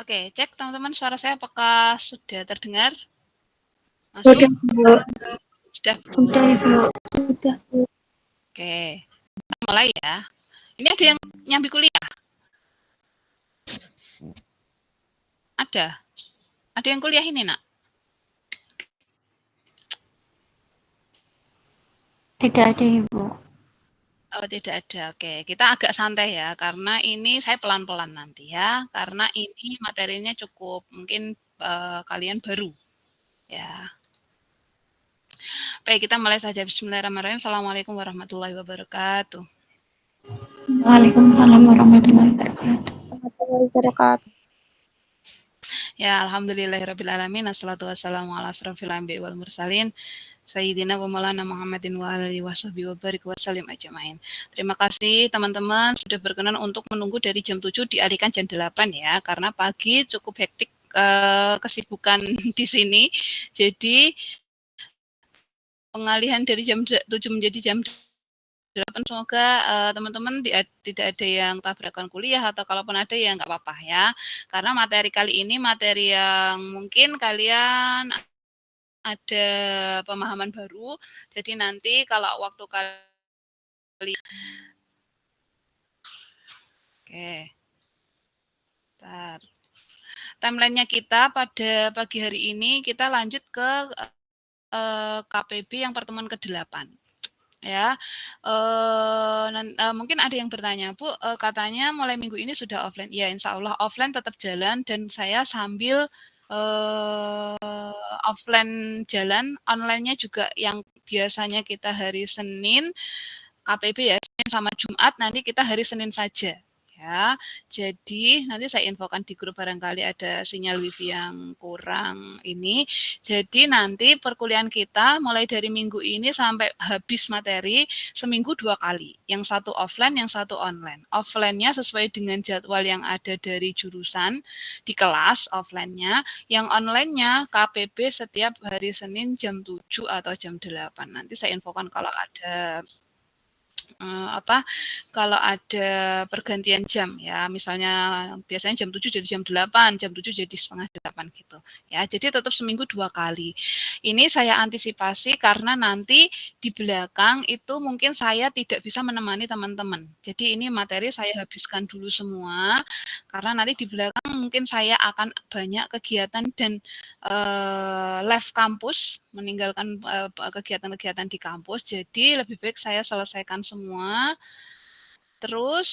Oke, cek teman-teman suara saya apakah sudah terdengar? Masuk? Sudah, Bu. Sudah, Bu. Sudah, Ibu. Sudah, Bu. Oke, kita mulai ya. Ini ada yang nyambi kuliah? Ada? Ada yang kuliah ini, Nak? Tidak ada, Ibu. Oh, tidak ada. Oke, kita agak santai ya, karena ini saya pelan-pelan nanti ya, karena ini materinya cukup mungkin kalian baru ya. Baik, kita mulai saja. Bismillahirrahmanirrahim. Assalamualaikum warahmatullahi wabarakatuh. Waalaikumsalam warahmatullahi wabarakatuh. Ya, alhamdulillahirrabbilalamin. Assalatu wassalamu ala asrofil anbiya'i wal mursalin. Sayyidina wa maulana Muhammadin wa alihi washabihi wa barik wa salim ajmain. Terima kasih teman-teman sudah berkenan untuk menunggu dari jam 7 dialihkan jam 8 ya, karena pagi cukup hektik kesibukan di sini. Jadi pengalihan dari jam 7 menjadi jam 8 semoga teman-teman tidak ada yang tabrakan kuliah, atau kalaupun ada ya nggak apa-apa ya, karena materi kali ini materi yang mungkin kalian ada pemahaman baru. Jadi nanti kalau waktu kalian timeline-nya kita pada pagi hari ini kita lanjut ke KPB yang pertemuan ke-8 ya. Mungkin ada yang bertanya, Bu, katanya mulai minggu ini sudah offline. Ya, insya Allah offline tetap jalan, dan saya sambil offline jalan, online-nya juga yang biasanya kita hari Senin KPB ya, Senin sama Jumat, nanti kita hari Senin saja ya. Jadi nanti saya infokan di grup, barangkali ada sinyal wifi yang kurang ini. Jadi nanti perkuliahan kita mulai dari minggu ini sampai habis materi seminggu 2 kali, yang satu offline, yang satu online. Offline-nya sesuai dengan jadwal yang ada dari jurusan di kelas offline-nya, yang online-nya KPB setiap hari Senin jam 7 atau jam 8. Nanti saya infokan kalau ada kalau ada pergantian jam ya, misalnya biasanya jam 7 jadi jam 8, jam 7 jadi setengah 8 gitu ya. Jadi tetap seminggu 2 kali. Ini saya antisipasi karena nanti di belakang itu mungkin saya tidak bisa menemani teman-teman. Jadi ini materi saya habiskan dulu semua, karena nanti di belakang mungkin saya akan banyak kegiatan dan live kampus, meninggalkan kegiatan-kegiatan di kampus. Jadi lebih baik saya selesaikan semua. Terus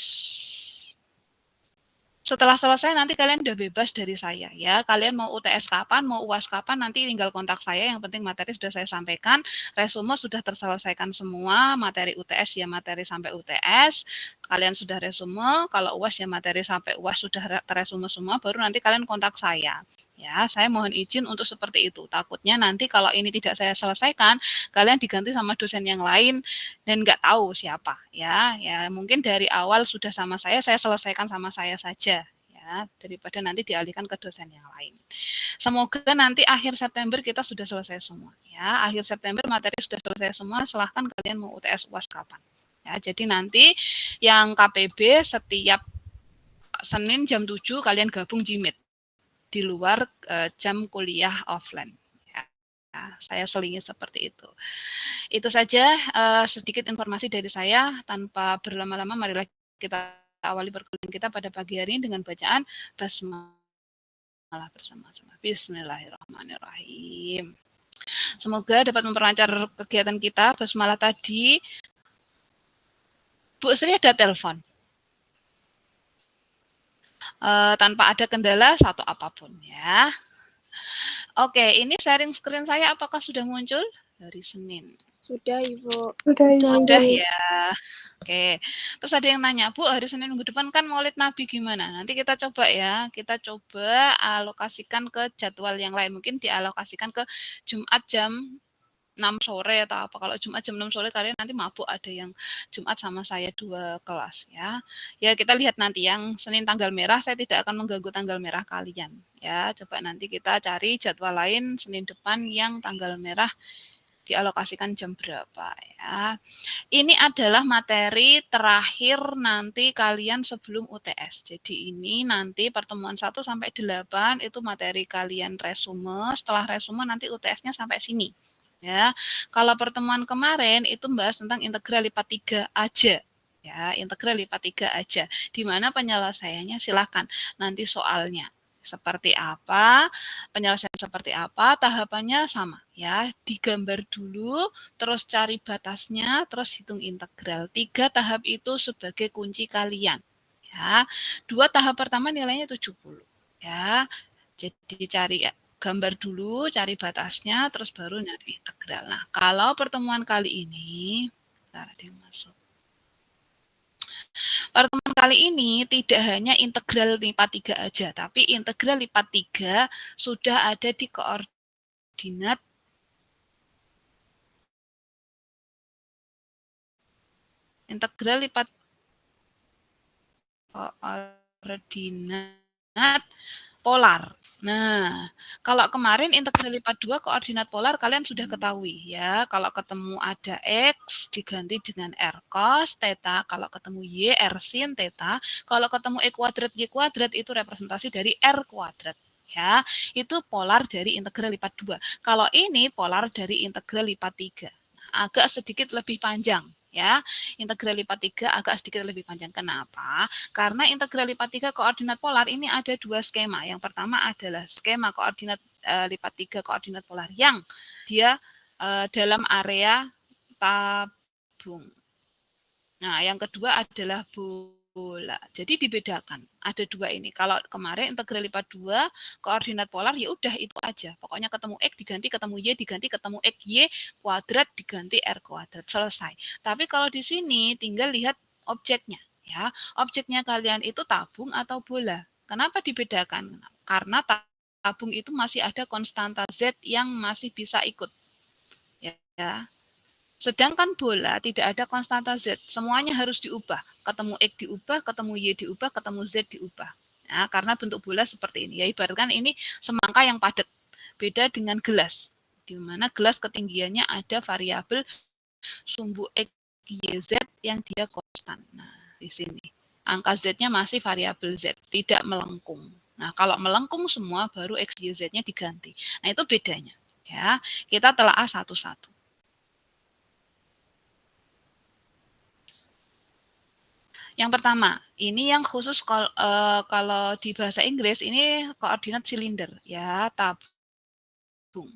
setelah selesai nanti kalian udah bebas dari saya ya. Kalian mau UTS kapan, mau UAS kapan, nanti tinggal kontak saya. Yang penting materi sudah saya sampaikan, resume sudah terselesaikan semua, materi UTS ya materi sampai UTS. Kalian sudah resume, kalau UAS ya materi sampai UAS sudah terresume semua, baru nanti kalian kontak saya. Ya, saya mohon izin untuk seperti itu. Takutnya nanti kalau ini tidak saya selesaikan, kalian diganti sama dosen yang lain dan nggak tahu siapa ya. Ya mungkin dari awal sudah sama saya selesaikan sama saya saja ya, daripada nanti dialihkan ke dosen yang lain. Semoga nanti akhir September kita sudah selesai semua ya. Akhir September materi sudah selesai semua, silahkan kalian mau UTS UAS kapan. Ya, jadi nanti yang KPB setiap Senin jam 7 kalian gabung Jimit di luar jam kuliah offline. Ya, saya selingi seperti itu. Itu saja sedikit informasi dari saya. Tanpa berlama-lama, marilah kita awali perkuliahan kita pada pagi hari ini dengan bacaan basmalah bersama-sama. Bismillahirrahmanirrahim. Semoga dapat memperlancar kegiatan kita. Basmalah tadi, Bu Sri ada telepon. Tanpa ada kendala satu apapun ya. Oke, ini sharing screen saya apakah sudah muncul? Hari Senin. Sudah, Ibu. Sudah ya. Oke. Terus ada yang nanya, Bu, hari Senin minggu depan kan Maulid Nabi gimana? Nanti kita coba ya. Kita coba alokasikan ke jadwal yang lain. Mungkin dialokasikan ke Jumat jam 6 sore atau apa. Kalau Jumat jam 6 sore kalian nanti mabuk, ada yang Jumat sama saya 2 kelas ya. Ya kita lihat nanti, yang Senin tanggal merah saya tidak akan mengganggu tanggal merah kalian ya. Coba nanti kita cari jadwal lain Senin depan yang tanggal merah dialokasikan jam berapa ya. Ini adalah materi terakhir nanti kalian sebelum UTS. Jadi ini nanti pertemuan 1 sampai 8 itu materi kalian resume, setelah resume nanti UTS-nya sampai sini. Ya. Kalau pertemuan kemarin itu membahas tentang integral lipat 3 aja. Ya, integral lipat 3 aja. Di mana penyelesaiannya silakan nanti soalnya seperti apa, penyelesaian seperti apa, tahapannya sama ya. Digambar dulu, terus cari batasnya, terus hitung integral. 3 tahap itu sebagai kunci kalian. Ya. 2 tahap pertama nilainya 70 ya. Jadi cari gambar dulu, cari batasnya, terus baru nyari integral. Nah, kalau pertemuan kali ini, bentar ada yang masuk. Pertemuan kali ini tidak hanya integral lipat 3 aja, tapi integral lipat 3 sudah ada di koordinat integral lipat koordinat polar. Nah, kalau kemarin integral lipat 2 koordinat polar kalian sudah ketahui ya. Kalau ketemu ada X diganti dengan R cos theta, kalau ketemu Y R sin theta, kalau ketemu Y kuadrat itu representasi dari R kuadrat. Ya, itu polar dari integral lipat 2. Kalau ini polar dari integral lipat 3. Nah, agak sedikit lebih panjang ya. Integral lipat 3 agak sedikit lebih panjang. Kenapa? Karena integral lipat 3 koordinat polar ini ada 2 skema. Yang pertama adalah skema koordinat lipat 3 koordinat polar yang dia dalam area tabung. Nah, yang kedua adalah bola. Jadi dibedakan. Ada 2 ini. Kalau kemarin integral lipat 2 koordinat polar ya udah itu aja. Pokoknya ketemu X diganti ketemu Y diganti ketemu X Y kuadrat diganti R kuadrat. Selesai. Tapi kalau di sini tinggal lihat objeknya ya. Objeknya kalian itu tabung atau bola. Kenapa dibedakan? Karena tabung itu masih ada konstanta Z yang masih bisa ikut. Ya. Sedangkan bola tidak ada konstanta Z, semuanya harus diubah. Ketemu X diubah, ketemu Y diubah, ketemu Z diubah. Nah, karena bentuk bola seperti ini. Ya ibaratkan ini semangka yang padat. Beda dengan gelas. Di mana gelas ketinggiannya ada variabel sumbu X, Y, Z yang dia konstan. Nah, di sini. Angka Z-nya masih variabel Z, tidak melengkung. Nah, kalau melengkung semua baru X, Y, Z-nya diganti. Nah, itu bedanya. Ya, kita telaah satu-satu. Yang pertama, ini yang khusus kalau di bahasa Inggris ini koordinat silinder ya, tabung.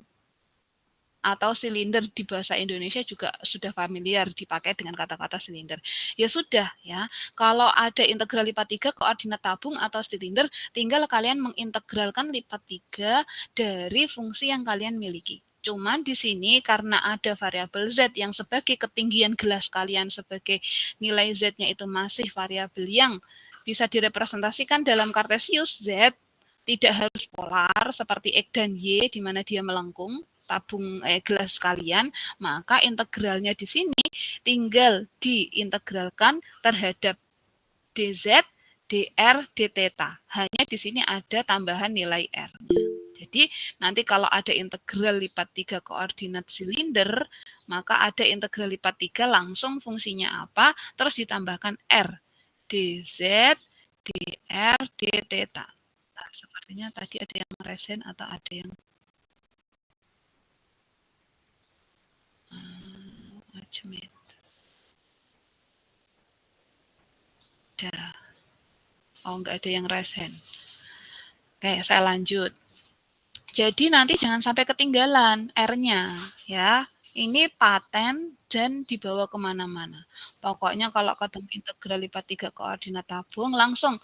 Atau silinder di bahasa Indonesia juga sudah familiar dipakai dengan kata-kata silinder. Ya sudah ya, kalau ada integral lipat 3 koordinat tabung atau silinder, tinggal kalian mengintegralkan lipat 3 dari fungsi yang kalian miliki. Cuman di sini karena ada variabel Z yang sebagai ketinggian gelas kalian sebagai nilai Z-nya itu masih variabel yang bisa direpresentasikan dalam Kartesius Z, tidak harus polar seperti X dan Y di mana dia melengkung tabung gelas kalian, maka integralnya di sini tinggal diintegralkan terhadap dz, dr, dθ. Hanya di sini ada tambahan nilai r-nya. Jadi nanti kalau ada integral lipat 3 koordinat silinder, maka ada integral lipat 3 langsung fungsinya apa, terus ditambahkan r, dz, dr, dθ. Nah, sepertinya tadi ada yang resen atau ada yang Ajmit. Dah. Oh, nggak ada yang resen. Oke, saya lanjut. Jadi nanti jangan sampai ketinggalan R-nya ya. Ini paten dan dibawa kemana-mana. Pokoknya kalau ketemu integral lipat 3 koordinat tabung, langsung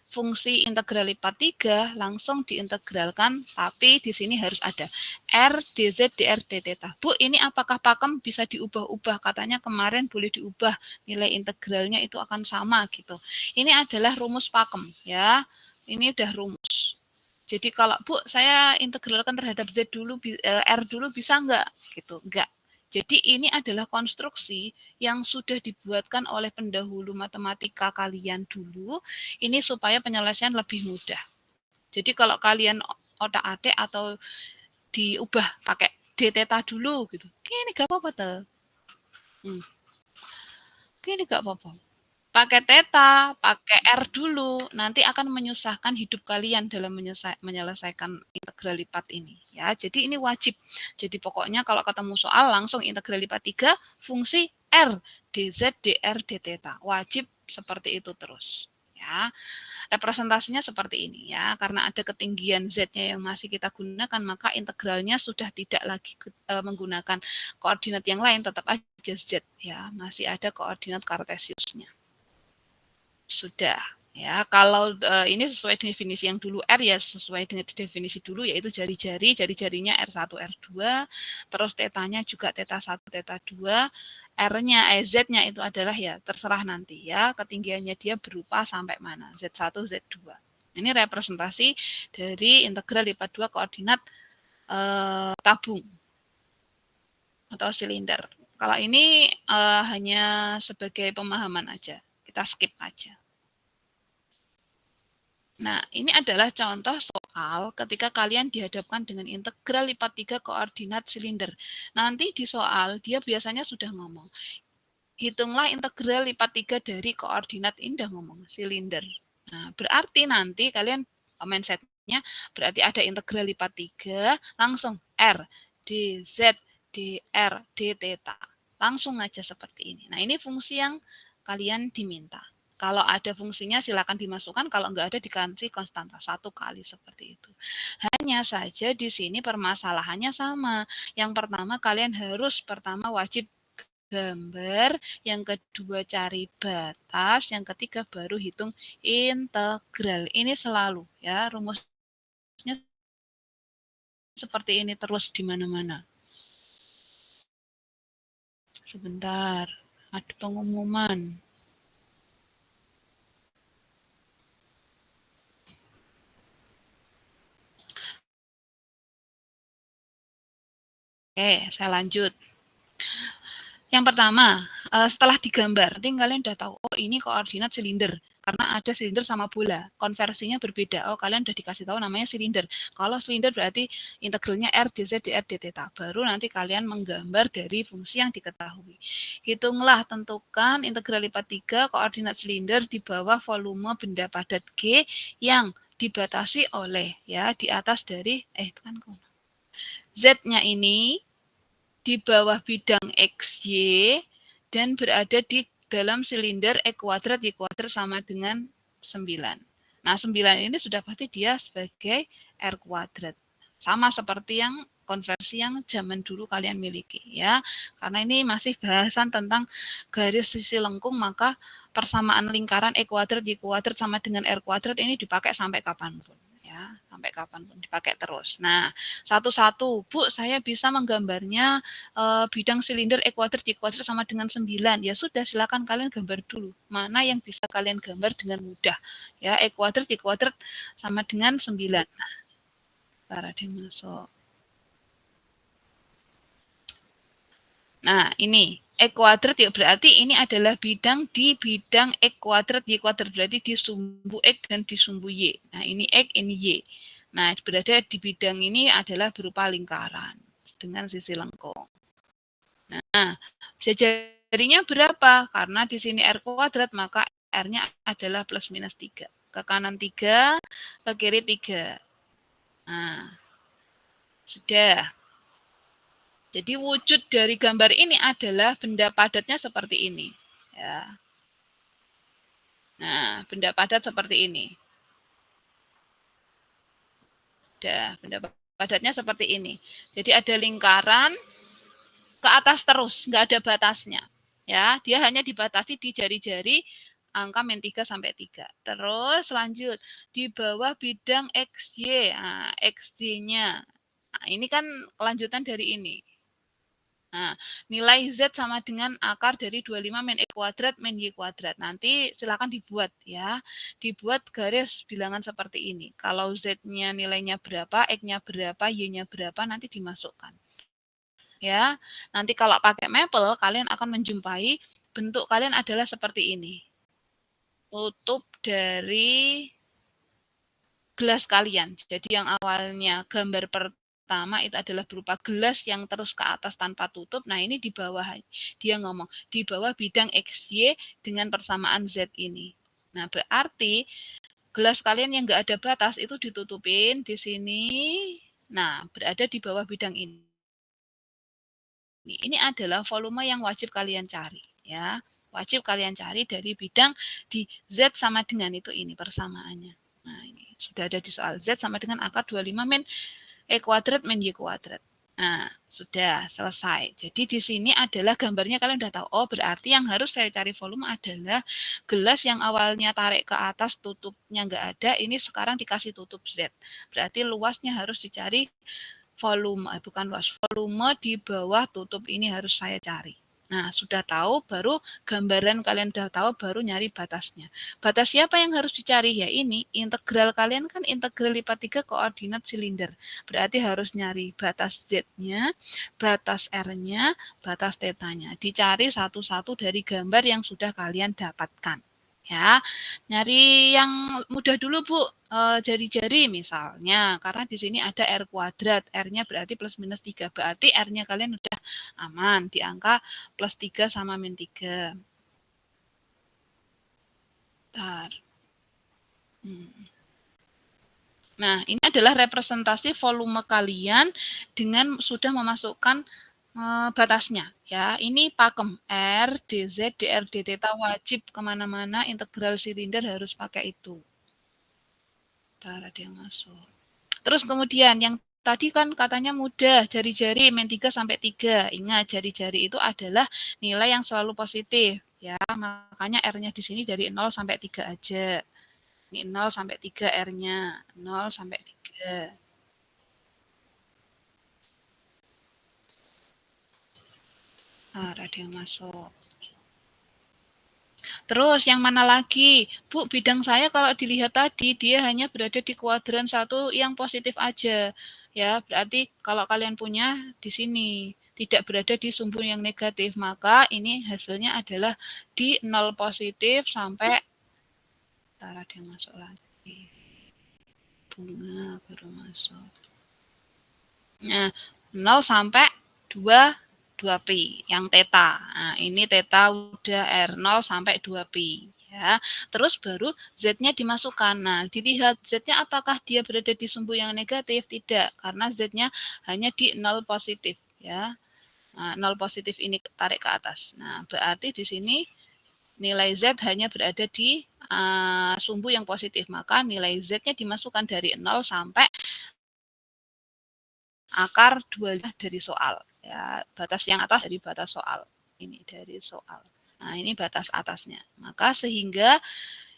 fungsi integral lipat 3 langsung diintegralkan, tapi di sini harus ada R, dz, dr, dθ. Bu, ini apakah pakem bisa diubah-ubah? Katanya kemarin boleh diubah, nilai integralnya itu akan sama gitu. Ini adalah rumus pakem ya. Ini udah rumus. Jadi kalau Bu, saya integralkan terhadap Z dulu, R dulu bisa enggak? Gitu, enggak. Jadi ini adalah konstruksi yang sudah dibuatkan oleh pendahulu matematika kalian dulu, ini supaya penyelesaian lebih mudah. Jadi kalau kalian otak-atik atau diubah pakai D theta dulu gitu. Ini gak apa-apa tuh. Ini gak apa-apa. Pakai theta, pakai R dulu, nanti akan menyusahkan hidup kalian dalam menyelesaikan integral lipat ini. Ya, jadi ini wajib. Jadi pokoknya kalau ketemu soal langsung integral lipat 3 fungsi R, dz, dr, d theta. Wajib seperti itu terus. Ya, representasinya seperti ini ya. Karena ada ketinggian z-nya yang masih kita gunakan, maka integralnya sudah tidak lagi menggunakan koordinat yang lain, tetap aja z ya, masih ada koordinat kartesiusnya. Sudah ya. Kalau ini sesuai definisi yang dulu R ya sesuai dengan definisi dulu, yaitu jari-jarinya R1 R2, terus tetanya juga theta 1 theta 2, R-nya Z-nya itu adalah ya terserah nanti ya, ketinggiannya dia berupa sampai mana, Z1 Z2. Ini representasi dari integral lipat 2 koordinat tabung atau silinder. Kalau ini hanya sebagai pemahaman aja, kita skip aja. Nah, ini adalah contoh soal ketika kalian dihadapkan dengan integral lipat 3 koordinat silinder. Nanti di soal, dia biasanya sudah ngomong, hitunglah integral lipat 3 dari koordinat, ini udah ngomong, silinder. Nah, berarti nanti kalian mindset-nya, berarti ada integral lipat 3, langsung R, dz, dr, d theta. Langsung aja seperti ini. Nah, ini fungsi yang kalian diminta. Kalau ada fungsinya silakan dimasukkan, kalau enggak ada dikasih konstanta 1 kali seperti itu. Hanya saja di sini permasalahannya sama. Yang pertama kalian harus wajib gambar, yang kedua cari batas, yang ketiga baru hitung integral. Ini selalu ya, rumusnya seperti ini terus di mana-mana. Sebentar, ada pengumuman. Oke, saya lanjut. Yang pertama, setelah digambar, nanti kalian udah tahu, oh ini koordinat silinder. Karena ada silinder sama bola, konversinya berbeda. Oh, kalian udah dikasih tahu namanya silinder. Kalau silinder berarti integralnya R, dz, dr, d theta. Baru nanti kalian menggambar dari fungsi yang diketahui. Hitunglah, tentukan integral lipat 3 koordinat silinder di bawah volume benda padat G yang dibatasi oleh, ya, di atas dari, itu kan Z-nya ini di bawah bidang XY dan berada di dalam silinder E kuadrat Y kuadrat sama dengan 9. Nah, 9 ini sudah pasti dia sebagai R kuadrat. Sama seperti yang konversi yang zaman dulu kalian miliki ya. Karena ini masih bahasan tentang garis sisi lengkung, maka persamaan lingkaran E kuadrat Y kuadrat sama dengan R kuadrat ini dipakai sampai kapanpun. Ya, sampai kapanpun dipakai terus. Nah, satu-satu, Bu, saya bisa menggambarnya bidang silinder E kuadrat Y kuadrat sama dengan 9. Ya sudah, silakan kalian gambar dulu. Mana yang bisa kalian gambar dengan mudah. Ya, E kuadrat Y kuadrat sama dengan 9. Nah, cara dia masuk. Nah, ini E kuadrat ya berarti ini adalah bidang di bidang X kuadrat Y kuadrat, berarti di sumbu X dan di sumbu Y. Nah, ini X, ini Y. Nah, berada di bidang ini adalah berupa lingkaran dengan sisi lengkung. Nah, bisa jadinya berapa? Karena di sini R kuadrat, maka R-nya adalah plus minus 3. Ke kanan 3, ke kiri 3. Nah, sudah. Jadi wujud dari gambar ini adalah benda padatnya seperti ini. Ya. Nah, benda padat seperti ini. Benda padatnya seperti ini. Jadi ada lingkaran ke atas terus, nggak ada batasnya. Ya, dia hanya dibatasi di jari-jari angka min 3 sampai 3. Terus lanjut di bawah bidang XY. Nah, XY-nya. Nah, ini kan kelanjutan dari ini. Nah, nilai Z sama dengan akar dari 25 min X kuadrat min Y kuadrat. Nanti silakan dibuat ya. Dibuat garis bilangan seperti ini. Kalau Z-nya nilainya berapa, X-nya berapa, Y-nya berapa, nanti dimasukkan. Ya, nanti kalau pakai Maple, kalian akan menjumpai bentuk kalian adalah seperti ini. Tutup dari gelas kalian. Jadi yang awalnya gambar pertama itu adalah berupa gelas yang terus ke atas tanpa tutup. Nah, ini di bawah dia ngomong di bawah bidang XY dengan persamaan Z ini. Nah, berarti gelas kalian yang nggak ada batas itu ditutupin di sini. Nah, berada di bawah bidang ini. Ini adalah volume yang wajib kalian cari, ya. Wajib kalian cari dari bidang di Z sama dengan itu ini persamaannya. Nah, ini sudah ada di soal Z sama dengan akar 25 min E kuadrat min Y kuadrat. Nah, sudah selesai. Jadi di sini adalah gambarnya kalian udah tahu. Oh, berarti yang harus saya cari volume adalah gelas yang awalnya tarik ke atas tutupnya nggak ada, ini sekarang dikasih tutup Z. Berarti luasnya harus dicari volume, bukan luas, volume di bawah tutup ini harus saya cari. Nah, sudah tahu, baru gambaran kalian sudah tahu, baru nyari batasnya. Batas siapa yang harus dicari? Ya ini, integral kalian kan integral lipat 3 koordinat silinder. Berarti harus nyari batas Z-nya, batas R-nya, batas θ-nya. Dicari satu-satu dari gambar yang sudah kalian dapatkan. Ya, nyari yang mudah dulu Bu, jari-jari misalnya, karena di sini ada R kuadrat, R-nya berarti plus minus 3, berarti R-nya kalian udah aman, di angka plus 3 sama min 3. Bentar. Nah, ini adalah representasi volume kalian dengan sudah memasukkan batasnya. Ya, ini pakem R, dz, dr, dθ wajib kemana-mana integral silinder harus pakai itu. Bentar, ada yang masuk. Terus kemudian yang tadi kan katanya mudah, jari-jari min 3 sampai 3. Ingat, jari-jari itu adalah nilai yang selalu positif. Ya, makanya R-nya di sini dari 0 sampai 3 aja. Ini 0 sampai 3 R-nya. 0 sampai 3. Ada yang masuk. Terus yang mana lagi? Bu, bidang saya kalau dilihat tadi, dia hanya berada di kuadran 1 yang positif aja. Ya, berarti kalau kalian punya di sini, tidak berada di sumbu yang negatif, maka ini hasilnya adalah di 0 positif sampai, bentar ada yang masuk lagi. Bunga baru masuk. Nah, 0 sampai 2pi yang θ. Nah, ini θ udah R0 sampai 2pi. Ya. Terus baru Z-nya dimasukkan. Nah, dilihat Z-nya apakah dia berada di sumbu yang negatif? Tidak, karena Z-nya hanya di 0 positif. Ya. Nah, 0 positif ini tarik ke atas. Nah, berarti di sini nilai Z hanya berada di sumbu yang positif. Maka nilai Z-nya dimasukkan dari 0 sampai akar 2 dari soal. Ya, batas yang atas dari batas soal. Ini dari soal. Nah, ini batas atasnya. Maka sehingga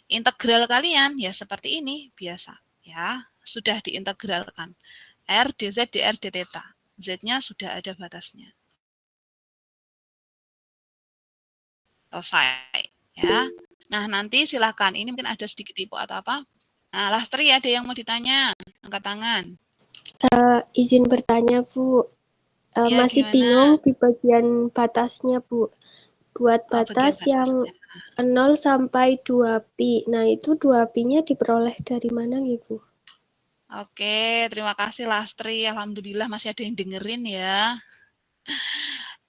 integral kalian ya seperti ini biasa. Ya, sudah diintegralkan. R, dz, dr, dθ. Z-nya sudah ada batasnya. Selesai. Ya. Nah, nanti silakan. Ini mungkin ada sedikit tipu atau apa. Nah, Lastri ada yang mau ditanya? Angkat tangan. Izin bertanya, Bu. Ya, masih gimana? bingung di bagian batasnya, Bu. Buat batas yang 0 sampai 2pi. Nah, itu 2pi-nya diperoleh dari mana, Bu? Oke, terima kasih Lastri. Alhamdulillah masih ada yang dengerin ya.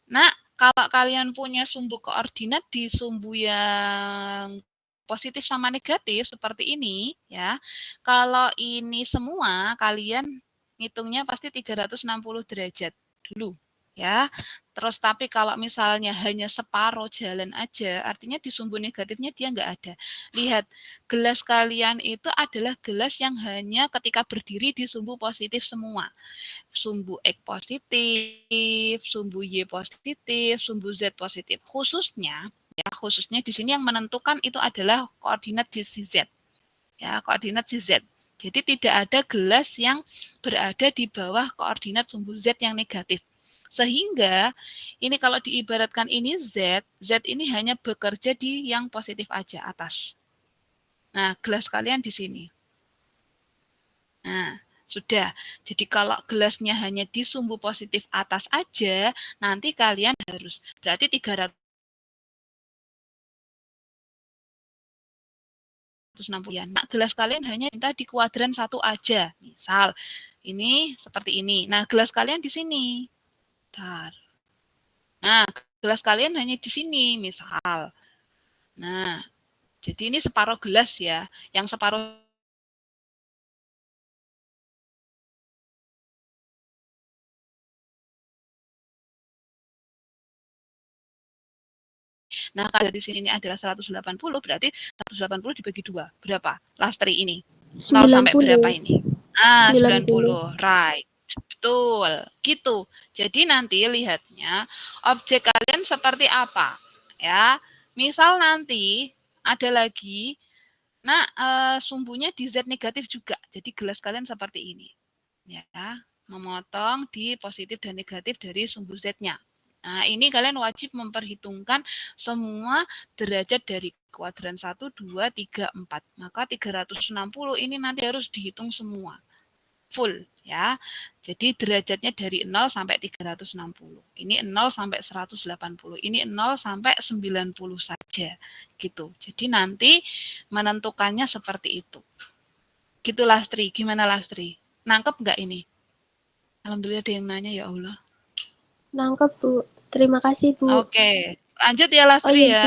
Nah, kalau kalian punya sumbu koordinat di sumbu yang positif sama negatif seperti ini ya. Kalau ini semua kalian ngitungnya pasti 360 derajat dulu ya. Terus tapi kalau misalnya hanya separuh jalan aja, artinya di sumbu negatifnya dia nggak ada. Lihat, gelas kalian itu adalah gelas yang hanya ketika berdiri di sumbu positif semua. Sumbu X positif, sumbu Y positif, sumbu Z positif. Khususnya di sini yang menentukan itu adalah koordinat Z. Ya, koordinat Z. Jadi tidak ada gelas yang berada di bawah koordinat sumbu Z yang negatif. Sehingga ini kalau diibaratkan ini Z ini hanya bekerja di yang positif aja atas. Nah, gelas kalian di sini. Nah, sudah. Jadi kalau gelasnya hanya di sumbu positif atas aja, nanti kalian harus berarti 360 nah, gelas kalian hanya minta di kuadran 1 aja. Misal Ini seperti ini. Nah, gelas kalian di sini. Bentar. Nah, gelas kalian hanya di sini, misal. Nah, jadi ini separuh gelas ya. Yang separuh Nah, kalau di sini ini adalah 180, berarti 180 dibagi 2. Berapa? Lastri ini. 0 sampai berapa 90. ini? Ah, 90. 90. Right. Betul. Gitu. Jadi nanti lihatnya objek kalian seperti apa. Ya. Misal nanti ada lagi, nah sumbunya di Z negatif juga. Jadi gelas kalian seperti ini. Ya. Memotong di positif dan negatif dari sumbu Z-nya. Nah, ini kalian wajib memperhitungkan semua derajat dari kuadran 1, 2, 3, 4. Maka 360 ini nanti harus dihitung semua. Full ya. Jadi derajatnya dari 0 sampai 360. Ini 0 sampai 180. Ini 0 sampai 90 saja. Gitu. Jadi nanti menentukannya seperti itu. Gitu Lastri. Gimana Lastri? Nangkep nggak ini? Alhamdulillah ada yang nanya ya Allah. Nangkep, Bu. Terima kasih, Bu. Oke, lanjut ya Oh Lastri iya, ya.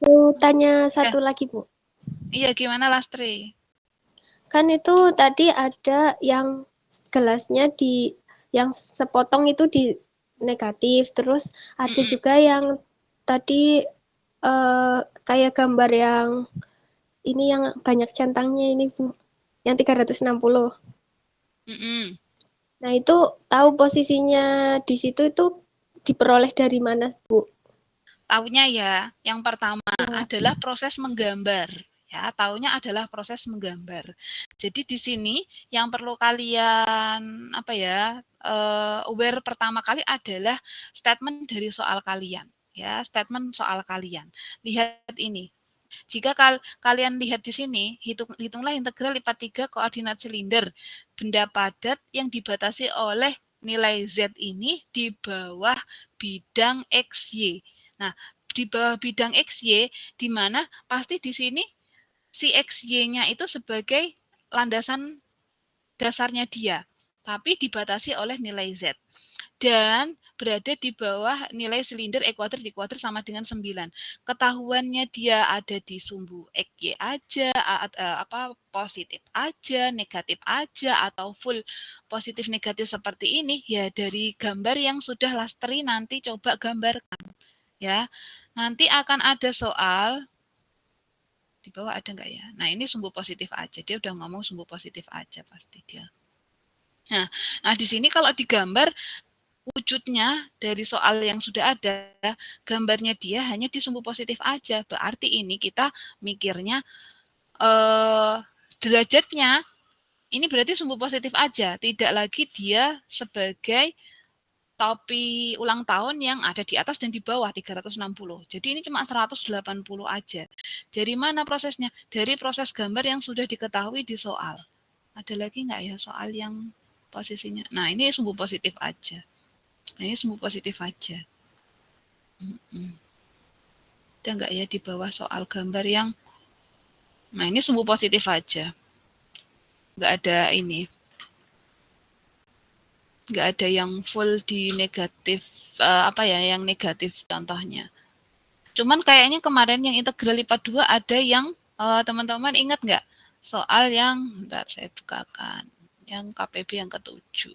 Bu. Mau tanya Ya, satu lagi, Bu. iya gimana Lastri? Kan itu tadi ada yang gelasnya yang sepotong itu di negatif, terus ada juga yang tadi kayak gambar yang ini yang banyak centangnya ini, Bu. Yang 360. Nah, itu tahu posisinya di situ itu diperoleh dari mana, Bu? Taunya ya, yang pertama Ya. adalah proses menggambar. Ya, taunya adalah proses menggambar. Jadi di sini yang perlu kalian apa ya aware pertama kali adalah statement dari soal kalian. Ya, statement soal kalian. Lihat ini. Jika kalian lihat di sini, hitunglah integral lipat 3 koordinat silinder benda padat yang dibatasi oleh nilai Z ini di bawah bidang XY. Nah, di bawah bidang XY, di mana pasti di sini si XY-nya itu sebagai landasan dasarnya dia, tapi dibatasi oleh nilai Z. Dan berada di bawah nilai silinder E kuadrat D kuadrat sama dengan 9. Ketahuannya dia ada di sumbu XY aja, positif aja, negatif aja, atau full positif negatif seperti ini, ya dari gambar yang sudah Lastri nanti coba gambarkan. Ya, nanti akan ada soal di bawah ada nggak ya? Nah ini sumbu positif aja, dia udah ngomong sumbu positif aja pasti dia. Nah di sini kalau digambar wujudnya dari soal yang sudah ada, gambarnya dia hanya di sumbu positif aja. Berarti ini kita mikirnya derajatnya ini berarti sumbu positif aja, tidak lagi dia sebagai topi ulang tahun yang ada di atas dan di bawah 360. Jadi ini cuma 180 aja. Dari mana prosesnya? Dari proses gambar yang sudah diketahui di soal. Ada lagi nggak ya soal yang posisinya? Nah ini sumbu positif aja. Ini sumbu positif aja. Ada nggak ya di bawah soal gambar yang, nah ini sumbu positif aja. Nggak ada ini. Nggak ada yang full di negatif, yang negatif contohnya. Cuman kayaknya kemarin yang integral lipat 2 ada yang, teman-teman ingat nggak? Soal yang, bentar saya bukakan. Yang KPB yang ke-7.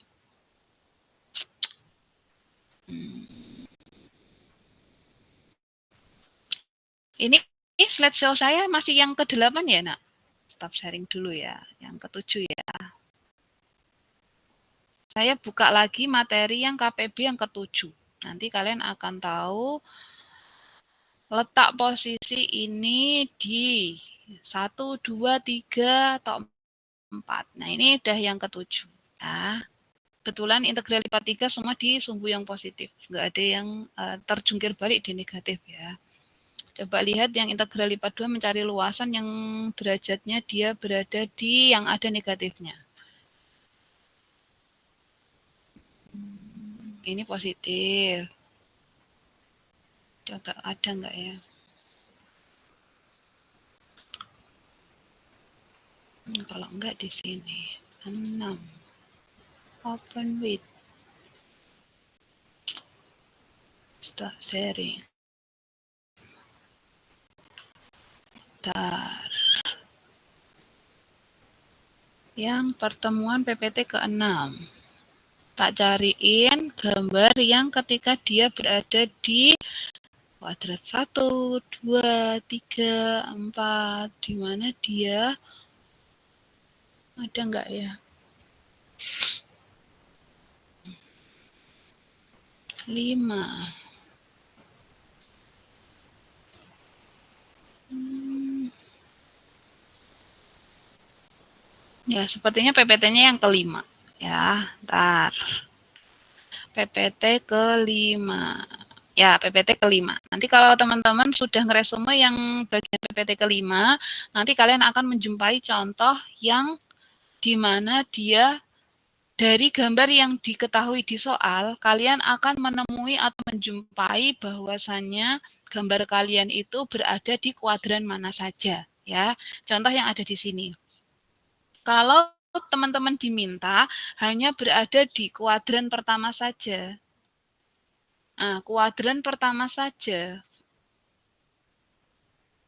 Ini slideshow saya masih yang ke-8 ya, Nak? Stop sharing dulu ya, yang ke-7 ya. Saya buka lagi materi yang KPB yang ke-7. Nanti kalian akan tahu letak posisi ini di 1, 2, 3, atau 4. Nah, ini udah yang ke-7. Nah, kebetulan integral lipat 3 semua di sumbu yang positif. Nggak ada yang terjungkir balik di negatif ya. Coba lihat yang integral lipat 2 mencari luasan yang derajatnya dia berada di yang ada negatifnya. Ini positif. Coba ada nggak ya? Kalau enggak di sini. 6. Open with. Stop sharing. Bentar. Yang pertemuan PPT ke-6. Tak cariin gambar yang ketika dia berada di kuadrat 1, 2, 3, 4. Di mana dia? Ada nggak ya? 5. Ya, sepertinya PPT-nya yang kelima. Ya, ntar. PPT kelima. Ya, PPT kelima. Nanti kalau teman-teman sudah ngeresume yang bagian PPT kelima, nanti kalian akan menjumpai contoh yang di mana dia dari gambar yang diketahui di soal, kalian akan menemui atau menjumpai bahwasannya gambar kalian itu berada di kuadran mana saja. Ya, contoh yang ada di sini. Kalau teman-teman diminta hanya berada di kuadran pertama saja. Nah, kuadran pertama saja.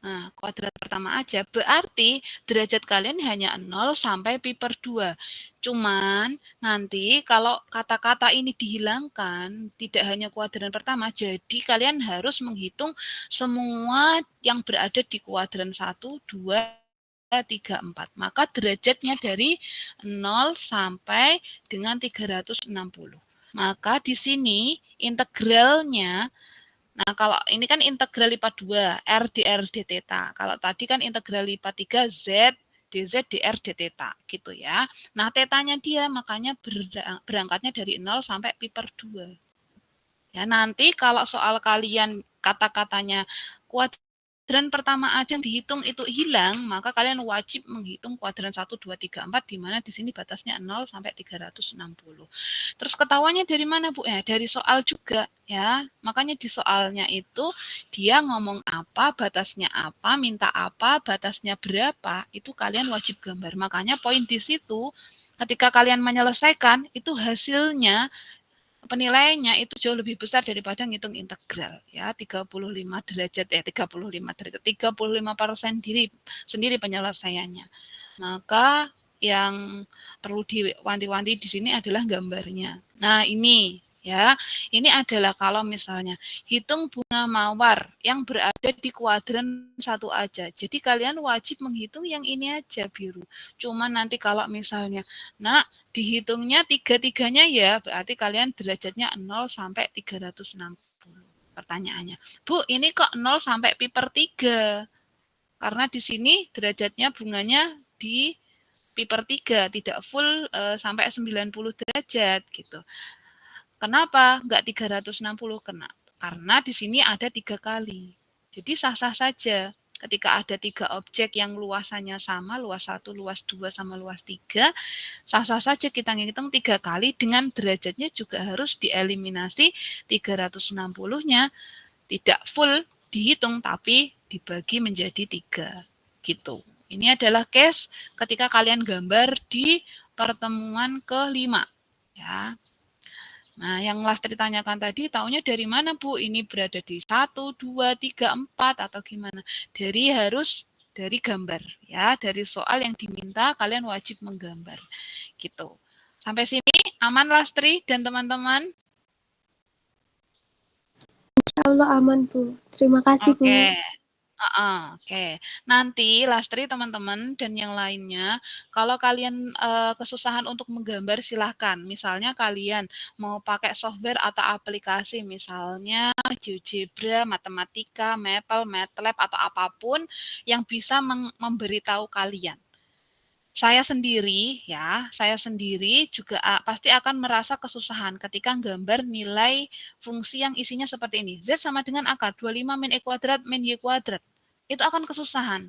Nah, kuadrat pertama aja. Berarti derajat kalian hanya 0 sampai pi per 2. Cuman nanti kalau kata-kata ini dihilangkan, tidak hanya kuadran pertama, jadi kalian harus menghitung semua yang berada di kuadran 1, 2, 3, 4. Maka derajatnya dari 0 sampai dengan 360. Maka di sini integralnya, nah kalau ini kan integral lipat 2, R dr d theta. Kalau tadi kan integral lipat 3, Z dz dr d theta gitu ya. Nah tetanya dia makanya berangkatnya dari 0 sampai pi per 2. Ya nanti kalau soal kalian kata-katanya kuadran pertama aja dihitung itu hilang, maka kalian wajib menghitung kuadran 1, 2, 3, 4, di mana di sini batasnya 0 sampai 360. Terus ketahuannya dari mana, Bu? Ya, dari soal juga, ya. Makanya di soalnya itu dia ngomong apa, batasnya apa, minta apa, batasnya berapa, itu kalian wajib gambar. Makanya poin di situ, ketika kalian menyelesaikan, itu hasilnya penilaiannya itu jauh lebih besar daripada ngitung integral ya 35 derajat 35% sendiri penyelesaiannya. Maka yang perlu diwanti-wanti di sini adalah gambarnya. Nah, ini ya. Ini adalah kalau misalnya hitung bunga mawar yang berada di kuadran 1 aja. Jadi kalian wajib menghitung yang ini aja biru. Cuma nanti kalau misalnya dihitungnya tiga-tiganya ya, berarti kalian derajatnya 0 sampai 360. Pertanyaannya, Bu, ini kok 0 sampai pi per 3? Karena di sini derajatnya bunganya di pi per 3, tidak full sampai 90 derajat gitu. Kenapa nggak 360? Karena di sini ada 3 kali. Jadi sah-sah saja. Ketika ada 3 objek yang luasannya sama, luas 1, luas 2, sama luas 3, sah-sah saja kita ngitung 3 kali dengan derajatnya juga harus dieliminasi 360-nya. Tidak full dihitung, tapi dibagi menjadi 3. Gitu. Ini adalah case ketika kalian gambar di pertemuan ke-5. Ya. Nah, yang Lastri tanyakan tadi, taunya dari mana, Bu? Ini berada di 1, 2, 3, 4, atau gimana? Dari gambar, ya. Dari soal yang diminta, kalian wajib menggambar. Gitu. Sampai sini, aman Lastri dan teman-teman? Insya Allah aman, Bu. Terima kasih, Bu. Oke. Nanti Lastri, teman-teman, dan yang lainnya, kalau kalian kesusahan untuk menggambar, silahkan. Misalnya kalian mau pakai software atau aplikasi, misalnya GeoGebra, Matematika, Maple, MATLAB, atau apapun yang bisa memberitahu kalian. Saya sendiri juga pasti akan merasa kesusahan ketika gambar nilai fungsi yang isinya seperti ini. Z sama dengan akar 25 min E kuadrat min Y kuadrat. Itu akan kesusahan.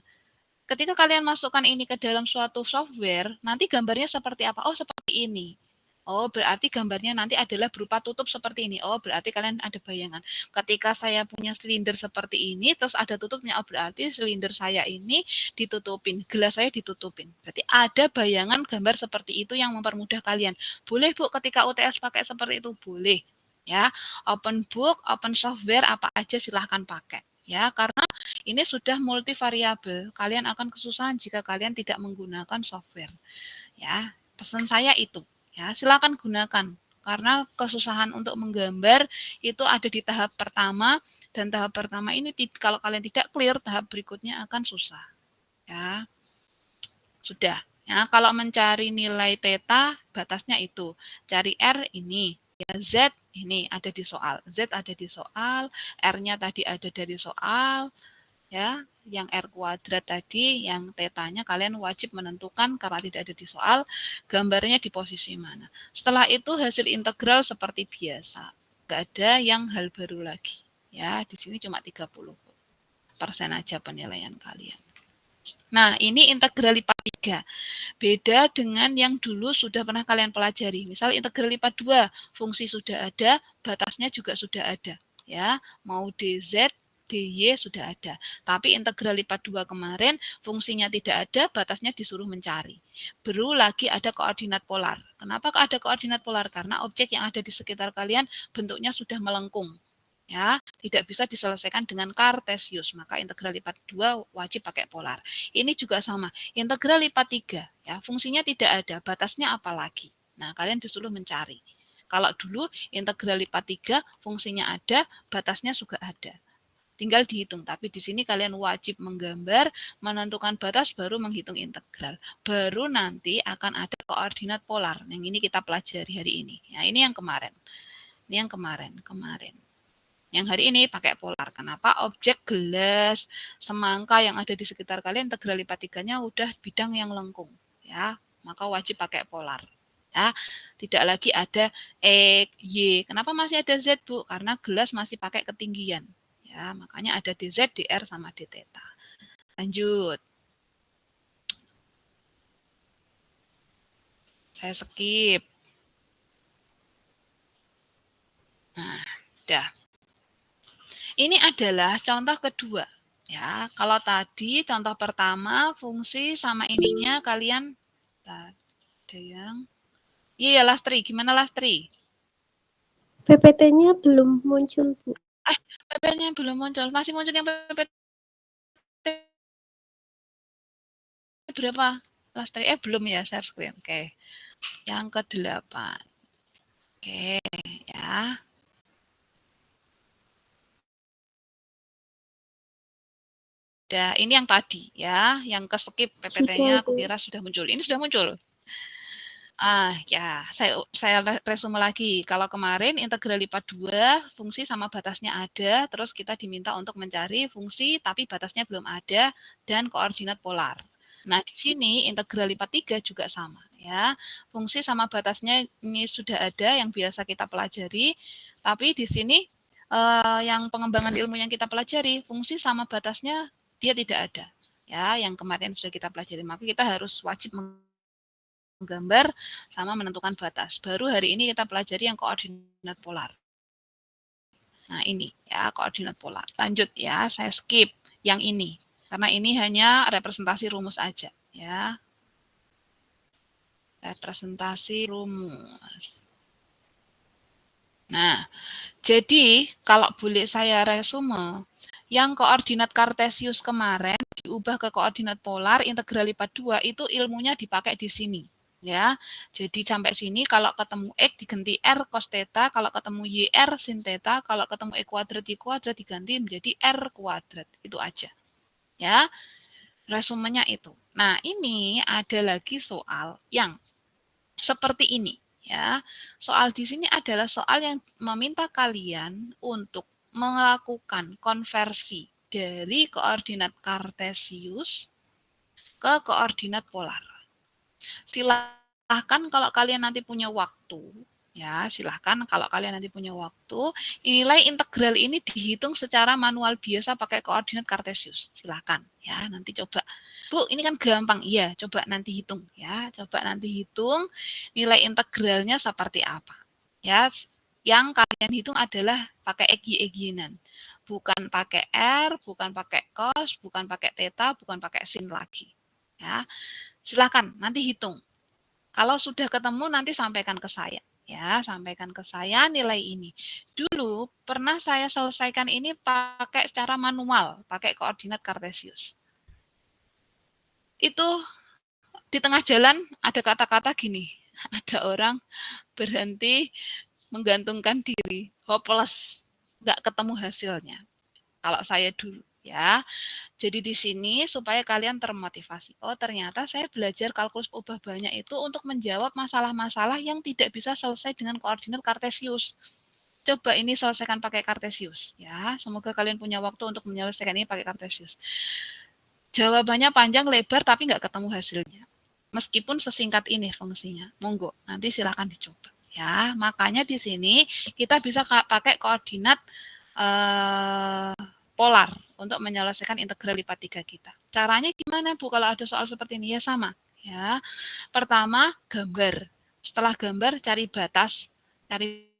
Ketika kalian masukkan ini ke dalam suatu software, nanti gambarnya seperti apa? Oh, seperti ini. Oh, berarti gambarnya nanti adalah berupa tutup seperti ini. Oh, berarti kalian ada bayangan. Ketika saya punya silinder seperti ini, terus ada tutupnya. Oh, berarti silinder saya ini ditutupin. Gelas saya ditutupin. Berarti ada bayangan gambar seperti itu yang mempermudah kalian. Boleh, Bu, ketika UTS pakai seperti itu? Boleh. Ya, open book, open software, apa aja silahkan pakai. Ya, karena ini sudah multivariabel. Kalian akan kesusahan jika kalian tidak menggunakan software. Ya, pesan saya itu. Ya, silakan gunakan karena kesusahan untuk menggambar itu ada di tahap pertama dan tahap pertama ini kalau kalian tidak clear, tahap berikutnya akan susah. Ya, sudah. Ya, kalau mencari nilai theta batasnya itu. Cari R ini, ya Z ini ada di soal. Z ada di soal, R-nya tadi ada dari soal. Ya, yang R kuadrat tadi, yang tetanya kalian wajib menentukan karena tidak ada di soal, gambarnya di posisi mana. Setelah itu hasil integral seperti biasa, nggak ada yang hal baru lagi. Ya, di sini cuma 30% aja penilaian kalian. Nah, ini integral lipat 3. Beda dengan yang dulu sudah pernah kalian pelajari. Misal integral lipat 2, fungsi sudah ada, batasnya juga sudah ada. Ya, mau dz, dy sudah ada. Tapi integral lipat 2 kemarin fungsinya tidak ada, batasnya disuruh mencari. Baru lagi ada koordinat polar. Kenapa ada koordinat polar? Karena objek yang ada di sekitar kalian bentuknya sudah melengkung. Ya, tidak bisa diselesaikan dengan kartesius, maka integral lipat 2 wajib pakai polar. Ini juga sama, integral lipat 3, ya, fungsinya tidak ada, batasnya apa lagi? Nah, kalian disuruh mencari. Kalau dulu integral lipat 3 fungsinya ada, batasnya juga ada. Tinggal dihitung, tapi di sini kalian wajib menggambar, menentukan batas, baru menghitung integral. Baru nanti akan ada koordinat polar. Yang ini kita pelajari hari ini. Ya, ini yang kemarin. Ini yang kemarin. Yang hari ini pakai polar. Kenapa? Objek gelas, semangka yang ada di sekitar kalian integral lipat 3-nya udah bidang yang lengkung, ya. Maka wajib pakai polar. Ya, tidak lagi ada Y. Kenapa masih ada Z, Bu? Karena gelas masih pakai ketinggian. Ya, makanya ada dz, dr sama d theta. Lanjut. Saya skip. Nah, udah. Ini adalah contoh kedua. Ya, kalau tadi contoh pertama fungsi sama ininya kalian ada yang iya Lastri, gimana Lastri? PPT-nya belum muncul, Bu. PPT-nya belum muncul, masih muncul yang PPT berapa? Lastri belum ya share screen. Oke. Yang ke-8. Oke, ya. Udah, ini yang tadi ya, yang ke skip PPT-nya aku kira sudah muncul. Ini sudah muncul. Ya, saya resume lagi. Kalau kemarin integral lipat 2, fungsi sama batasnya ada, terus kita diminta untuk mencari fungsi tapi batasnya belum ada dan koordinat polar. Nah, di sini integral lipat 3 juga sama ya. Fungsi sama batasnya ini sudah ada yang biasa kita pelajari, tapi di sini yang pengembangan ilmu yang kita pelajari, fungsi sama batasnya dia tidak ada. Ya, yang kemarin sudah kita pelajari, maka kita harus wajib menggambar sama menentukan batas. Baru hari ini kita pelajari yang koordinat polar. Nah, ini ya koordinat polar. Lanjut ya, saya skip yang ini karena ini hanya representasi rumus aja ya. Representasi rumus. Nah, jadi kalau boleh saya resume, yang koordinat kartesius kemarin diubah ke koordinat polar, integral lipat 2 itu ilmunya dipakai di sini. Ya, jadi sampai sini kalau ketemu X diganti R cos theta, kalau ketemu Y R sin theta, kalau ketemu Y kuadrat diganti menjadi R kuadrat. Itu aja. Ya, resumenya itu. Nah, ini ada lagi soal yang seperti ini. Ya, soal di sini adalah soal yang meminta kalian untuk melakukan konversi dari koordinat kartesius ke koordinat polar. Silahkan kalau kalian nanti punya waktu, Ya, silahkan kalau kalian nanti punya waktu, nilai integral ini dihitung secara manual biasa pakai koordinat kartesius. Silahkan ya, nanti coba. Bu, ini kan gampang. Iya, coba nanti hitung ya. Coba nanti hitung nilai integralnya seperti apa. Ya, yang kalian hitung adalah pakai egi-eginan. Bukan pakai R, bukan pakai cos, bukan pakai theta, bukan pakai sin lagi. Ya, silahkan nanti hitung. Kalau sudah ketemu nanti sampaikan ke saya. Ya, sampaikan ke saya nilai ini. Dulu pernah saya selesaikan ini pakai secara manual, pakai koordinat kartesius. Itu di tengah jalan ada kata-kata gini, ada orang berhenti menggantungkan diri, hopeless, nggak ketemu hasilnya. Kalau saya dulu ya. Jadi di sini supaya kalian termotivasi. Oh, ternyata saya belajar kalkulus ubah banyak itu untuk menjawab masalah-masalah yang tidak bisa selesai dengan koordinat kartesius. Coba ini selesaikan pakai kartesius ya. Semoga kalian punya waktu untuk menyelesaikan ini pakai kartesius. Jawabannya panjang lebar tapi nggak ketemu hasilnya. Meskipun sesingkat ini fungsinya. Monggo, nanti silakan dicoba ya. Makanya di sini kita bisa pakai koordinat polar untuk menyelesaikan integral lipat 3 kita. Caranya gimana Bu kalau ada soal seperti ini? Ya sama. Ya. Pertama, gambar. Setelah gambar cari batas. Cari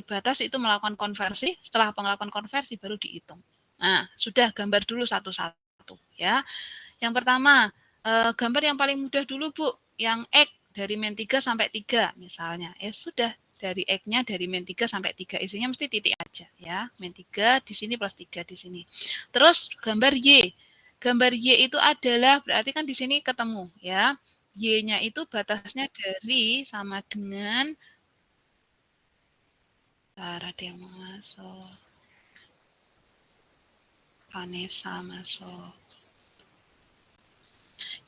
batas itu melakukan konversi, setelah melakukan konversi baru dihitung. Nah, sudah gambar dulu satu-satu ya. Yang pertama, gambar yang paling mudah dulu Bu, yang X dari min 3 sampai 3 misalnya. Sudah dari X-nya dari min 3 sampai 3. Isinya mesti titik aja ya. Min 3 di sini plus 3 di sini. Terus gambar Y. Gambar Y itu adalah berarti kan di sini ketemu ya. Y-nya itu batasnya dari sama dengan ada yang masuk. Vanessa masuk.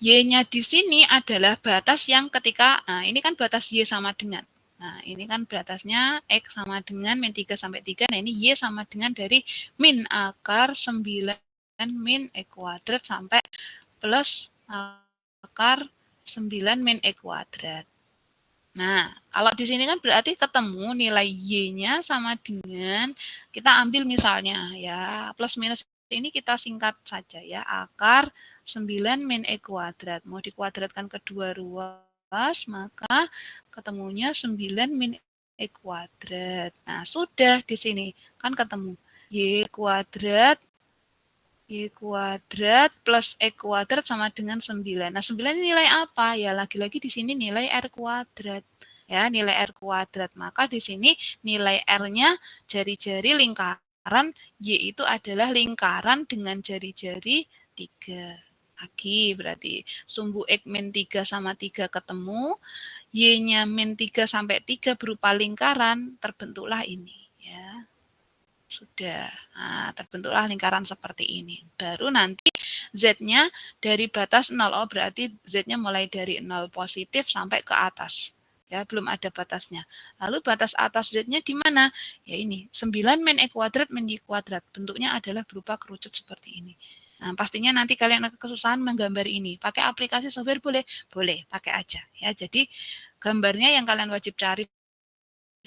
Y-nya di sini adalah batas yang ketika, nah ini kan batas Y sama dengan. Nah, ini kan batasnya X sama dengan min 3 sampai 3. Nah, ini Y sama dengan dari min akar 9 min E kuadrat sampai plus akar 9 min E kuadrat. Nah, kalau di sini kan berarti ketemu nilai Y-nya sama dengan, kita ambil misalnya ya, plus minus ini kita singkat saja ya, akar 9 min E kuadrat. Mau dikuadratkan kedua ruas, maka ketemunya 9 min E kuadrat. Nah, sudah di sini kan ketemu Y kuadrat plus E kuadrat sama dengan 9. Nah, 9 ini nilai apa? Ya, lagi-lagi di sini nilai R kuadrat. Ya, nilai R kuadrat. Maka di sini nilai R-nya jari-jari lingkaran, Y itu adalah lingkaran dengan jari-jari 3. Lagi berarti sumbu X min 3 sama 3 ketemu, Y-nya min 3 sampai 3 berupa lingkaran, terbentuklah ini. Ya. Sudah, nah, terbentuklah lingkaran seperti ini. Baru nanti Z-nya dari batas 0, oh berarti Z-nya mulai dari 0 positif sampai ke atas. Ya, belum ada batasnya. Lalu batas atas Z-nya di mana? Ya ini, 9 min E kuadrat min Y kuadrat. Bentuknya adalah berupa kerucut seperti ini. Nah, pastinya nanti kalian akan kesusahan menggambar ini. Pakai aplikasi software boleh? Boleh, pakai aja. Ya, jadi gambarnya yang kalian wajib cari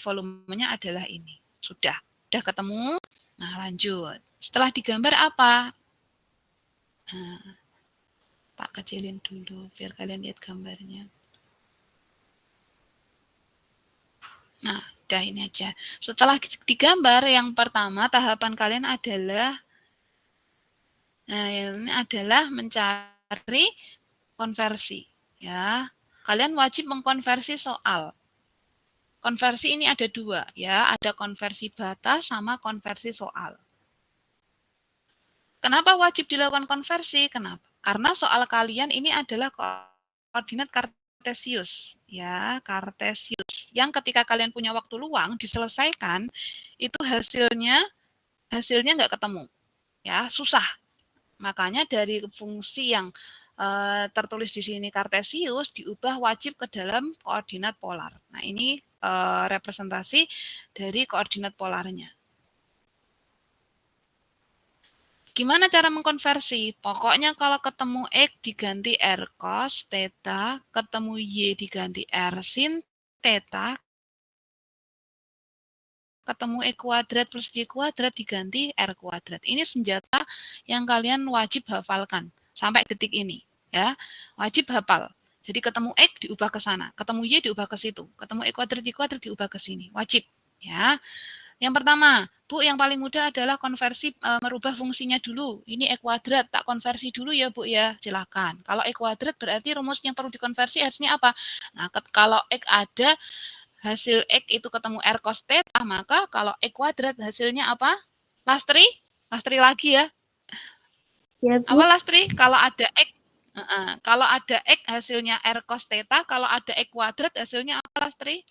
volumenya adalah ini. Sudah ketemu. Nah, lanjut. Setelah digambar apa? Nah, Pak kecilin dulu biar kalian lihat gambarnya. Nah, udah ini aja. Setelah digambar, yang pertama tahapan kalian adalah ini adalah mencari konversi, ya. Kalian wajib mengkonversi soal. Konversi ini ada 2, ya. Ada konversi batas sama konversi soal. Kenapa wajib dilakukan konversi? Kenapa? Karena soal kalian ini adalah koordinat kartesius, ya, kartesius. Yang ketika kalian punya waktu luang diselesaikan, itu hasilnya nggak ketemu, ya, susah. Makanya dari fungsi yang tertulis di sini kartesius diubah wajib ke dalam koordinat polar. Nah, ini representasi dari koordinat polarnya. Gimana cara mengkonversi? Pokoknya kalau ketemu X diganti R cos theta, ketemu Y diganti R sin theta, ketemu E kuadrat plus Y kuadrat diganti R kuadrat. Ini senjata yang kalian wajib hafalkan sampai detik ini. Ya, wajib hafal. Jadi ketemu X diubah ke sana, ketemu Y diubah ke situ, ketemu E kuadrat Y kuadrat diubah ke sini. Wajib. Ya. Yang pertama, Bu, yang paling mudah adalah konversi merubah fungsinya dulu. Ini E kuadrat, tak konversi dulu ya, Bu ya. Silakan. Kalau E kuadrat berarti rumus yang perlu dikonversi harusnya apa? Nah, kalau X ada, hasil X itu ketemu R cos theta, maka kalau X kuadrat hasilnya apa? Lastri? Lastri lagi ya. Ya, Bu. Apa Lastri? Kalau ada X hasilnya R cos theta, kalau ada X kuadrat hasilnya apa Lastri?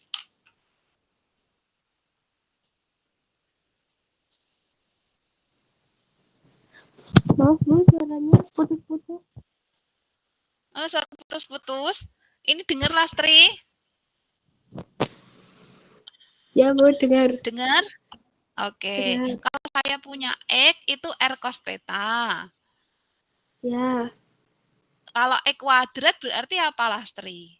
Maaf, Bu, suaranya putus-putus. Oh, suara putus-putus. Ini dengar Lastri? Ya, Bu, dengar. Dengar? Oke. Dengar. Kalau saya punya X itu R cos theta. Ya. Kalau X kuadrat berarti apa Lastri?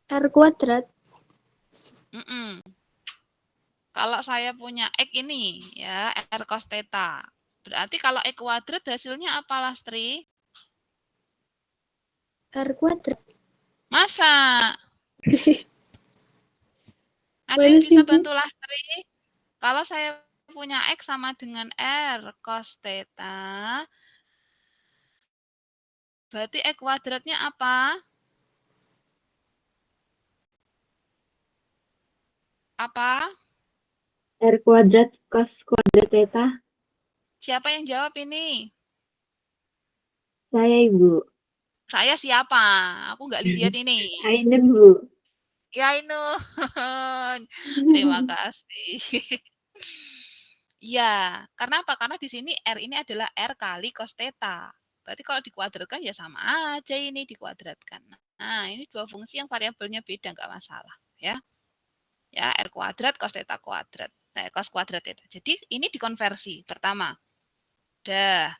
R kuadrat. Kalau saya punya X ini, ya, R cos theta. Berarti kalau X kuadrat hasilnya apa, Lastri? R kuadrat. Masa? Ada Mana yang sih, bisa Bu? bantu Lastri? Kalau saya punya X sama dengan R cos theta, berarti X kuadratnya apa? Apa? R kuadrat cos kuadrat theta. Siapa yang jawab ini? Saya, Ibu. Saya siapa? Aku nggak lihat ini. Ainun, Bu. Ya, Ainun. Terima kasih. Iya, karena apa? Karena di sini R ini adalah R kali cos theta. Berarti kalau dikuadratkan ya sama aja ini dikuadratkan. Nah, ini dua fungsi yang variabelnya beda, nggak masalah. Ya, ya R kuadrat cos theta kuadrat. Nah, cos kuadrat theta. Jadi ini dikonversi. Pertama, dah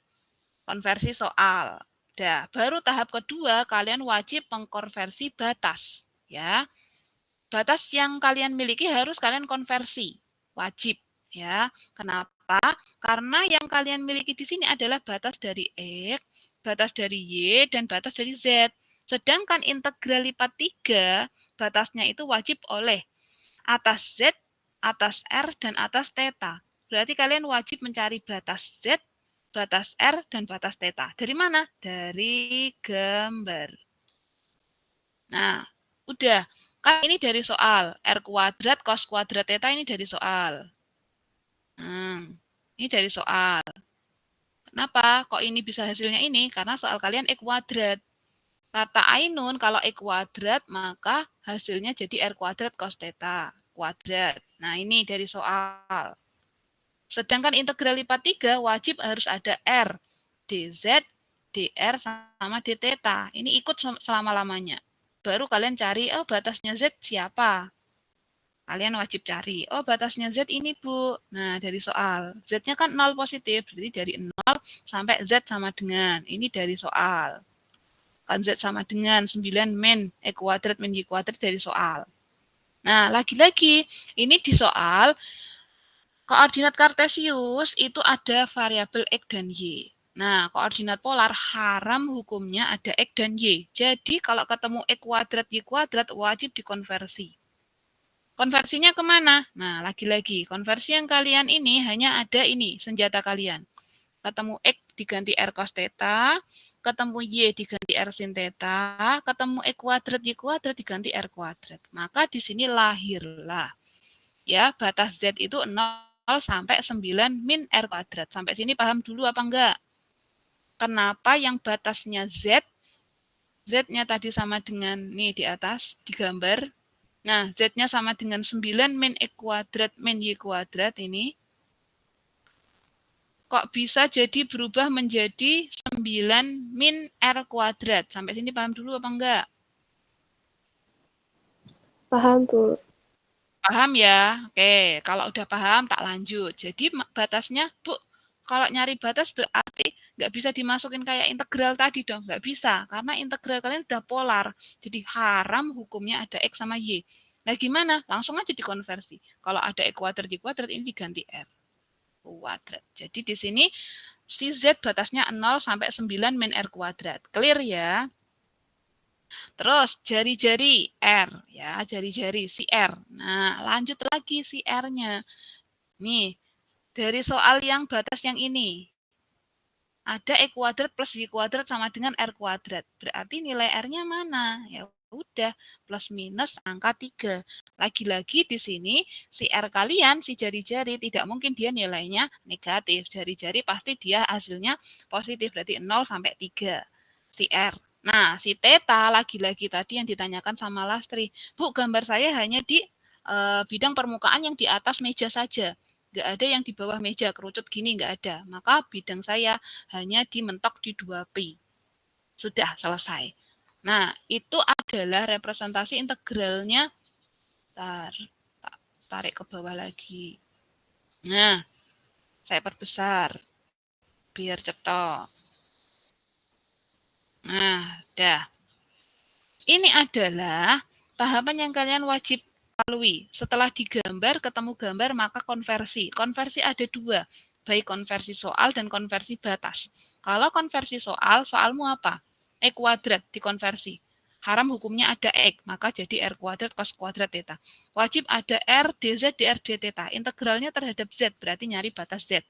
konversi soal. Dah, baru tahap kedua kalian wajib mengkonversi batas. Ya, batas yang kalian miliki harus kalian konversi. Wajib. Ya, kenapa? Karena yang kalian miliki di sini adalah batas dari X, batas dari Y, dan batas dari Z. Sedangkan integral lipat 3, batasnya itu wajib oleh atas Z, atas R, dan atas theta. Berarti kalian wajib mencari batas Z, batas R, dan batas theta. Dari mana? Dari gambar. Nah, udah. Kan ini dari soal. R kuadrat cos kuadrat theta ini dari soal. Ini dari soal. Kenapa? Kok ini bisa hasilnya ini? Karena soal kalian E kuadrat. Kata Ainun, kalau E kuadrat, maka hasilnya jadi R kuadrat cos theta kuadrat. Nah, ini dari soal. Sedangkan integral lipat 3 wajib harus ada R, dz, dr, sama d theta. Ini ikut selama-lamanya. Baru kalian cari, oh batasnya Z siapa? Kalian wajib cari, oh batasnya Z ini Bu. Nah, dari soal. Z-nya kan 0 positif, berarti dari 0 sampai Z sama dengan. Ini dari soal. Kan Z sama dengan 9 min E kuadrat min Y kuadrat dari soal. Nah, lagi-lagi, ini di soal, koordinat kartesius itu ada variabel X dan Y. Nah, koordinat polar haram hukumnya ada X dan Y. Jadi, kalau ketemu X kuadrat, Y kuadrat, wajib dikonversi. Konversinya kemana? Nah, lagi-lagi, konversi yang kalian ini hanya ada ini, senjata kalian. Ketemu X diganti R cos theta, ketemu Y diganti R sin theta, ketemu X kuadrat, Y kuadrat diganti R kuadrat. Maka di sini lahirlah. Ya, batas Z itu 0 sampai 9 min R kuadrat. Sampai sini paham dulu apa enggak? Kenapa yang batasnya Z, Z-nya tadi sama dengan, nih di atas, digambar. Nah, Z-nya sama dengan 9 min X kuadrat min Y kuadrat ini. Kok bisa jadi berubah menjadi 9 min R kuadrat? Sampai sini paham dulu apa enggak? Paham, Bu. Paham ya? Oke, kalau udah paham tak lanjut. Jadi batasnya, Bu, kalau nyari batas berarti Nggak bisa dimasukin kayak integral tadi dong, nggak bisa. Karena integral kalian udah polar. Jadi haram hukumnya ada X sama Y. Nah gimana? Langsung aja dikonversi. Kalau ada E kuadrat, Y kuadrat, ini diganti R kuadrat. Jadi di sini si Z batasnya 0 sampai 9 min R kuadrat. Clear ya? Terus jari-jari R, ya jari-jari si R. Nah lanjut lagi si R-nya. Nih, dari soal yang batas yang ini. Ada E kuadrat plus Y kuadrat sama dengan R kuadrat. Berarti nilai R-nya mana? Ya udah, plus minus angka 3. Lagi-lagi di sini, si R kalian, si jari-jari, tidak mungkin dia nilainya negatif. Jari-jari pasti dia hasilnya positif, berarti 0 sampai 3. Si R. Nah, si theta lagi-lagi tadi yang ditanyakan sama Lastri. Bu, gambar saya hanya di bidang permukaan yang di atas meja saja. Nggak ada yang di bawah meja, kerucut gini nggak ada. Maka bidang saya hanya dimentok di 2pi. Sudah selesai. Nah, itu adalah representasi integralnya. Tarik ke bawah lagi. Nah, saya perbesar. Biar cetok. Nah, dah. Ini adalah tahapan yang kalian wajib lalui. Setelah digambar, ketemu gambar, maka konversi. Konversi ada 2, baik konversi soal dan konversi batas. Kalau konversi soal, soalmu apa? E kuadrat dikonversi. Haram hukumnya ada X, maka jadi R kuadrat cos kuadrat theta. Wajib ada R dz dr d theta. Integralnya terhadap Z, berarti nyari batas Z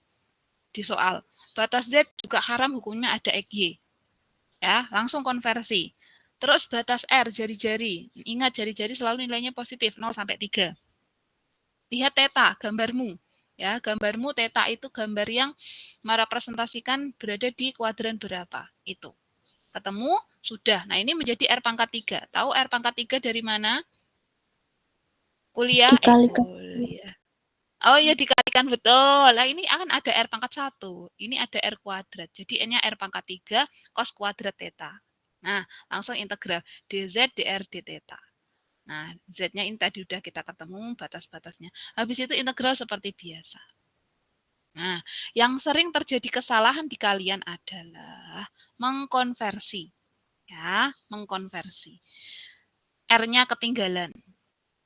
di soal. Batas Z juga haram hukumnya ada XY. Ya, langsung konversi. Terus batas R, jari-jari. Ingat, jari-jari selalu nilainya positif, 0 sampai 3. Lihat theta, gambarmu. Ya, gambarmu theta itu gambar yang merepresentasikan berada di kuadran berapa. Itu. Ketemu, sudah. Nah, ini menjadi R pangkat 3. Tahu R pangkat 3 dari mana? Kuliah? Dikalikan. Kuliah. Oh iya, dikalikan, betul. Nah, ini akan ada R pangkat 1. Ini ada R kuadrat. Jadi N-nya R pangkat 3, cos kuadrat theta. Nah, langsung integral dz dr d theta. Nah, z-nya ini tadi udah kita ketemu batas-batasnya. Habis itu integral seperti biasa. Nah, yang sering terjadi kesalahan di kalian adalah mengkonversi. Ya, mengkonversi. R-nya ketinggalan.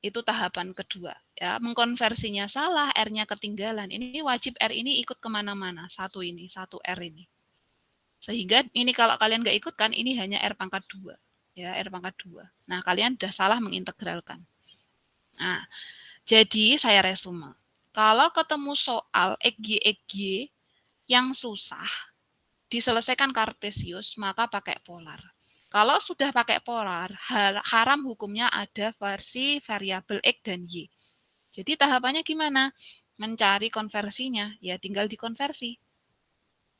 Itu tahapan kedua. Ya, mengkonversinya salah, R-nya ketinggalan. Ini wajib R ini ikut kemana-mana. Satu R ini. Sehingga ini kalau kalian nggak ikut kan, ini hanya R pangkat 2. Ya, R pangkat 2. Nah, kalian sudah salah mengintegralkan. Nah, jadi saya resume. Kalau ketemu soal XY yang susah, diselesaikan kartesius, maka pakai polar. Kalau sudah pakai polar, haram hukumnya ada versi variabel X dan Y. Jadi tahapannya gimana? Mencari konversinya, ya tinggal dikonversi.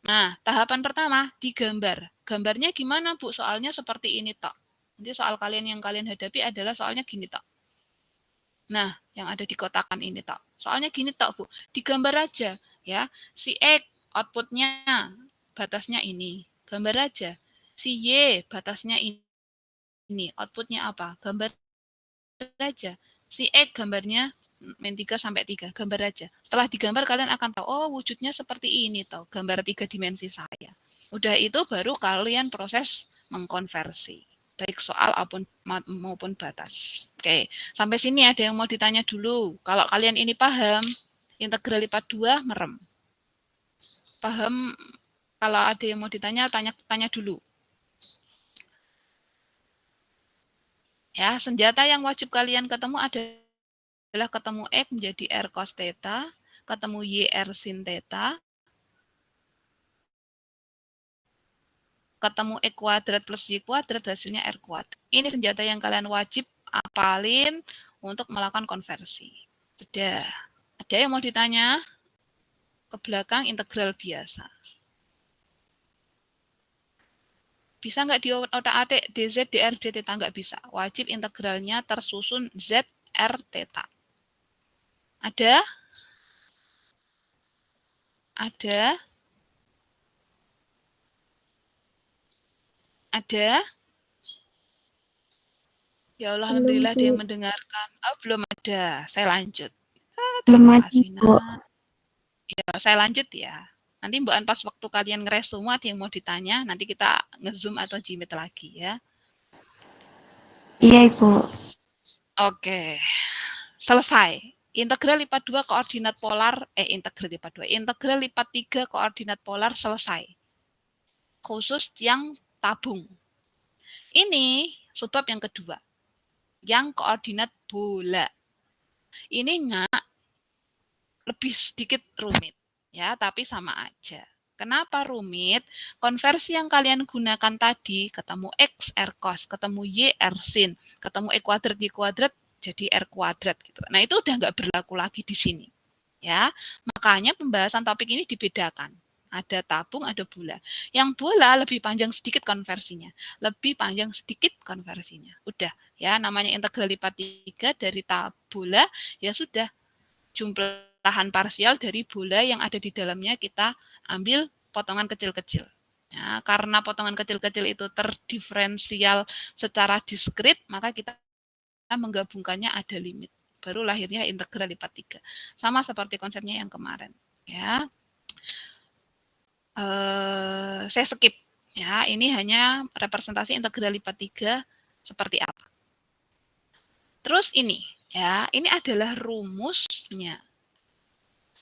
Nah, tahapan pertama, digambar. Gambarnya gimana, Bu? Soalnya seperti ini, tok. Nanti soal kalian yang kalian hadapi adalah soalnya gini, tok. Nah, yang ada di kotakan ini, tok. Soalnya gini, tok, Bu. Digambar aja, ya. Si X, outputnya, batasnya ini. Gambar aja. Si Y, batasnya ini. Outputnya apa? Gambar aja. Si X, gambarnya min 3 sampai 3, gambar aja. Setelah digambar kalian akan tahu, oh wujudnya seperti ini tahu, gambar 3 dimensi saya. Udah itu baru kalian proses mengkonversi, baik soal maupun batas. Oke, sampai sini ada yang mau ditanya dulu. Kalau kalian ini paham, integral lipat 2 merem. Paham? Kalau ada yang mau ditanya, tanya dulu. Ya, senjata yang wajib kalian ketemu adalah ketemu X menjadi R cos theta, ketemu Y R sin theta, ketemu X kuadrat plus Y kuadrat, hasilnya R kuadrat. Ini senjata yang kalian wajib apalin untuk melakukan konversi. Sudah. Ada yang mau ditanya? Ke belakang integral biasa. Bisa nggak di otak-atik dz dr d theta? Nggak bisa. Wajib integralnya tersusun z r theta. Ada? Ada? Ada? Ya Allah, alhamdulillah ada yang mendengarkan. Oh, belum ada. Saya lanjut. Terima kasih, Nak. Ya, saya lanjut ya. Nanti Mbak An pas waktu kalian ngeresume ada yang mau ditanya, nanti kita nge-zoom atau Jimit lagi ya. Iya, Ibu. Oke, selesai. Integral lipat 2 koordinat polar, integral lipat 2, integral lipat 3 koordinat polar selesai. Khusus yang tabung. Ini subbab yang kedua, yang koordinat bola. Ini lebih sedikit rumit, ya, tapi sama aja. Kenapa rumit? Konversi yang kalian gunakan tadi, ketemu X R cos, ketemu Y R sin, ketemu E kuadrat Y kuadrat, jadi R kuadrat gitu. Nah, itu udah nggak berlaku lagi di sini. Ya, makanya pembahasan topik ini dibedakan. Ada tabung, ada bola. Yang bola lebih panjang sedikit konversinya. Lebih panjang sedikit konversinya. Udah, ya, namanya integral lipat 3 dari bola, ya sudah. Jumlahan parsial dari bola yang ada di dalamnya kita ambil potongan kecil-kecil. Ya, karena potongan kecil-kecil itu terdiferensial secara diskrit, maka kita menggabungkannya ada limit. Baru lahirnya integral lipat 3. Sama seperti konsepnya yang kemarin. Ya, saya skip. Ya, ini hanya representasi integral lipat 3 seperti apa. Terus ini, ya, ini adalah rumusnya.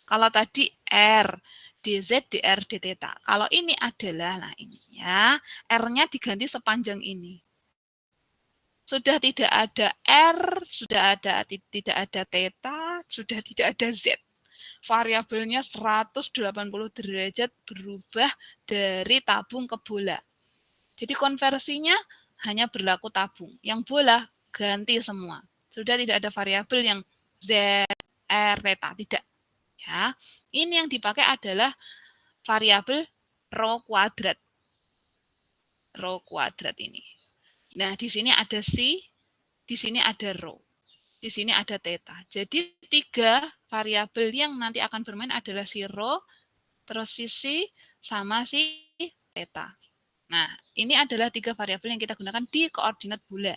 Kalau tadi R, dz, dr, dθ. Kalau ini adalah, nah ini ya, R-nya diganti sepanjang ini. Sudah tidak ada R, sudah tidak ada theta, sudah tidak ada Z. Variabelnya 180 derajat berubah dari tabung ke bola. Jadi konversinya hanya berlaku tabung. Yang bola ganti semua. Sudah tidak ada variabel yang Z, R, theta, tidak. Ya, ini yang dipakai adalah variabel rho kuadrat. Rho kuadrat ini. Nah, di sini ada si, di sini ada rho, di sini ada theta. Jadi 3 variabel yang nanti akan bermain adalah si rho, terus si sama si theta. Nah, ini adalah 3 variabel yang kita gunakan di koordinat bola.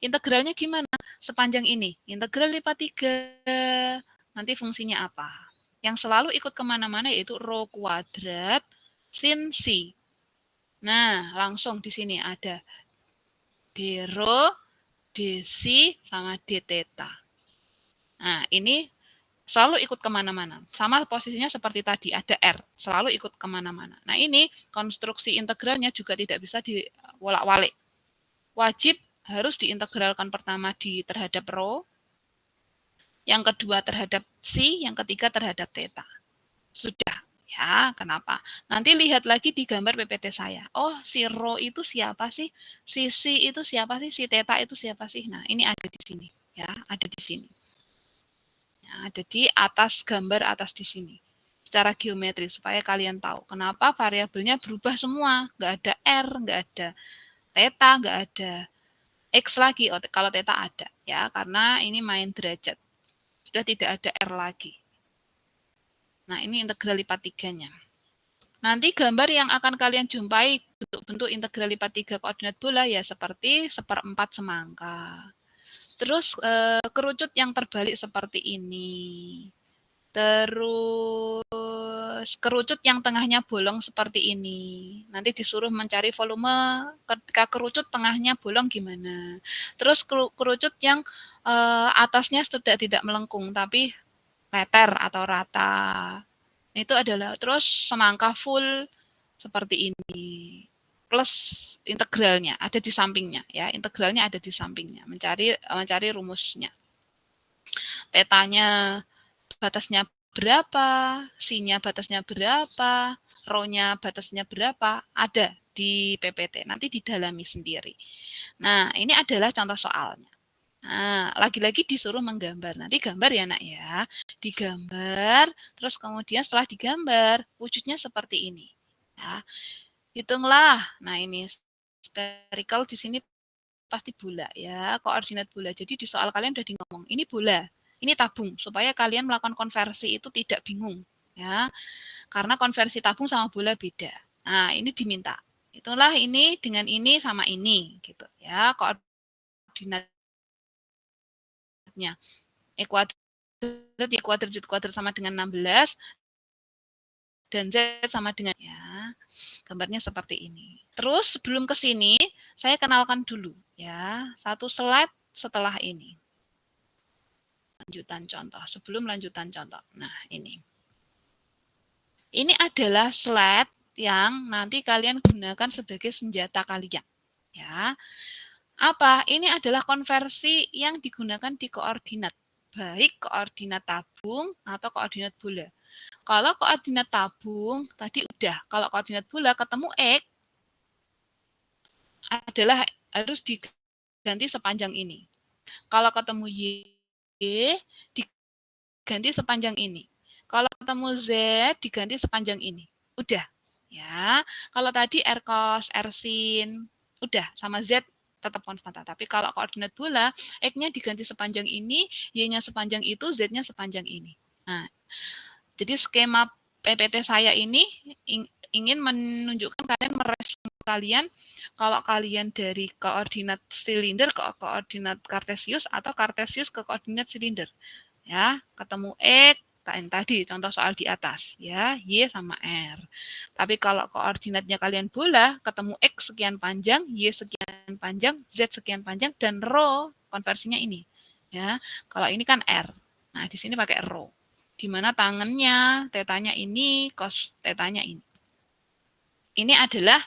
Integralnya gimana? Sepanjang ini. Integral lipat 3. Nanti fungsinya apa? Yang selalu ikut kemana-mana yaitu rho kuadrat sin si. Nah, langsung di sini ada d rho, d si, sama d theta. Nah, ini selalu ikut kemana-mana. Sama posisinya seperti tadi, ada R, selalu ikut kemana-mana. Nah, ini konstruksi integralnya juga tidak bisa diwolak-walik. Wajib harus diintegralkan pertama terhadap rho, yang kedua terhadap si, yang ketiga terhadap theta. Sudah, ya, kenapa? Nanti lihat lagi di gambar PPT saya. Oh, si rho itu siapa sih? Si itu siapa sih? Si theta itu siapa sih? Nah, ini ada di sini, ya, ada di sini. Ya, ada di atas gambar atas di sini. Secara geometri supaya kalian tahu kenapa variabelnya berubah semua. Nggak ada R, nggak ada theta, nggak ada X lagi. Oh, kalau theta ada, ya, karena ini main derajat. Sudah tidak ada R lagi. Nah, ini integral lipat 3-nya. Nanti gambar yang akan kalian jumpai bentuk-bentuk integral lipat 3 koordinat bola ya seperti 1/4 semangka. Terus kerucut yang terbalik seperti ini. Terus kerucut yang tengahnya bolong seperti ini. Nanti disuruh mencari volume ketika kerucut tengahnya bolong gimana. Terus kerucut yang atasnya sudah tidak melengkung tapi letter atau rata. Itu adalah terus semangka full seperti ini. Plus integralnya ada di sampingnya ya. Integralnya ada di sampingnya. Mencari rumusnya. Tetanya batasnya berapa, si-nya batasnya berapa, rho-nya batasnya berapa, ada di PPT. Nanti didalami sendiri. Nah, ini adalah contoh soalnya. Nah, lagi-lagi disuruh menggambar. Nanti gambar ya, Nak ya. Digambar, terus kemudian setelah digambar, wujudnya seperti ini. Ya. Hitunglah. Nah, ini spherical di sini pasti bola ya, koordinat bola. Jadi di soal kalian udah ngomong, ini bola, ini tabung, supaya kalian melakukan konversi itu tidak bingung ya. Karena konversi tabung sama bola beda. Nah, ini diminta. Itulah ini dengan ini sama ini gitu ya, koordinatnya. E kuadrat, Y kuadrat, Z kuadrat sama dengan 16. dan Z sama dengan ya. Gambarnya seperti ini. Terus sebelum ke sini, saya kenalkan dulu ya, satu slide setelah ini. Lanjutan contoh, sebelum lanjutan contoh. Nah, ini. Ini adalah slide yang nanti kalian gunakan sebagai senjata kalian. Ya. Apa? Ini adalah konversi yang digunakan di koordinat. Baik koordinat tabung atau koordinat bola. Kalau koordinat tabung, tadi udah. Kalau koordinat bola ketemu X, adalah harus diganti sepanjang ini. Kalau ketemu Y, diganti sepanjang ini. Kalau ketemu Z, diganti sepanjang ini. Udah. Ya. Kalau tadi R cos, R sin, udah. Sama Z tetap konstanta. Tapi kalau koordinat bola, X-nya diganti sepanjang ini, Y-nya sepanjang itu, Z-nya sepanjang ini. Nah, jadi skema PPT saya ini ingin menunjukkan kalian merespon kalian kalau kalian dari koordinat silinder ke koordinat kartesius atau kartesius ke koordinat silinder. Ya, ketemu X tadi contoh soal di atas ya, Y sama R. Tapi kalau koordinatnya kalian bola, ketemu X sekian panjang, Y sekian panjang, Z sekian panjang dan rho konversinya ini. Ya, kalau ini kan R. Nah, di sini pakai rho. Di mana tangannya, tetanya ini, cos tetanya ini. Ini adalah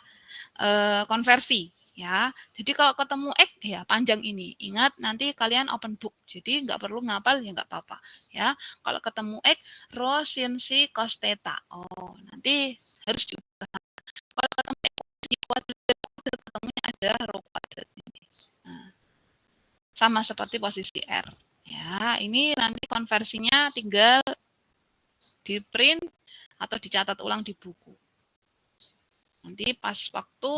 konversi. Ya, jadi kalau ketemu X ya panjang ini. Ingat nanti kalian open book. Jadi nggak perlu ngapal ya nggak apa-apa. Ya, kalau ketemu X rho sin si cos theta. Oh, nanti harus diubah. Kalau ketemu X di kuadrat ketemunya adalah rho kuadrat ini. Nah, sama seperti posisi R. Ya, ini nanti konversinya tinggal di print atau dicatat ulang di buku. Nanti pas waktu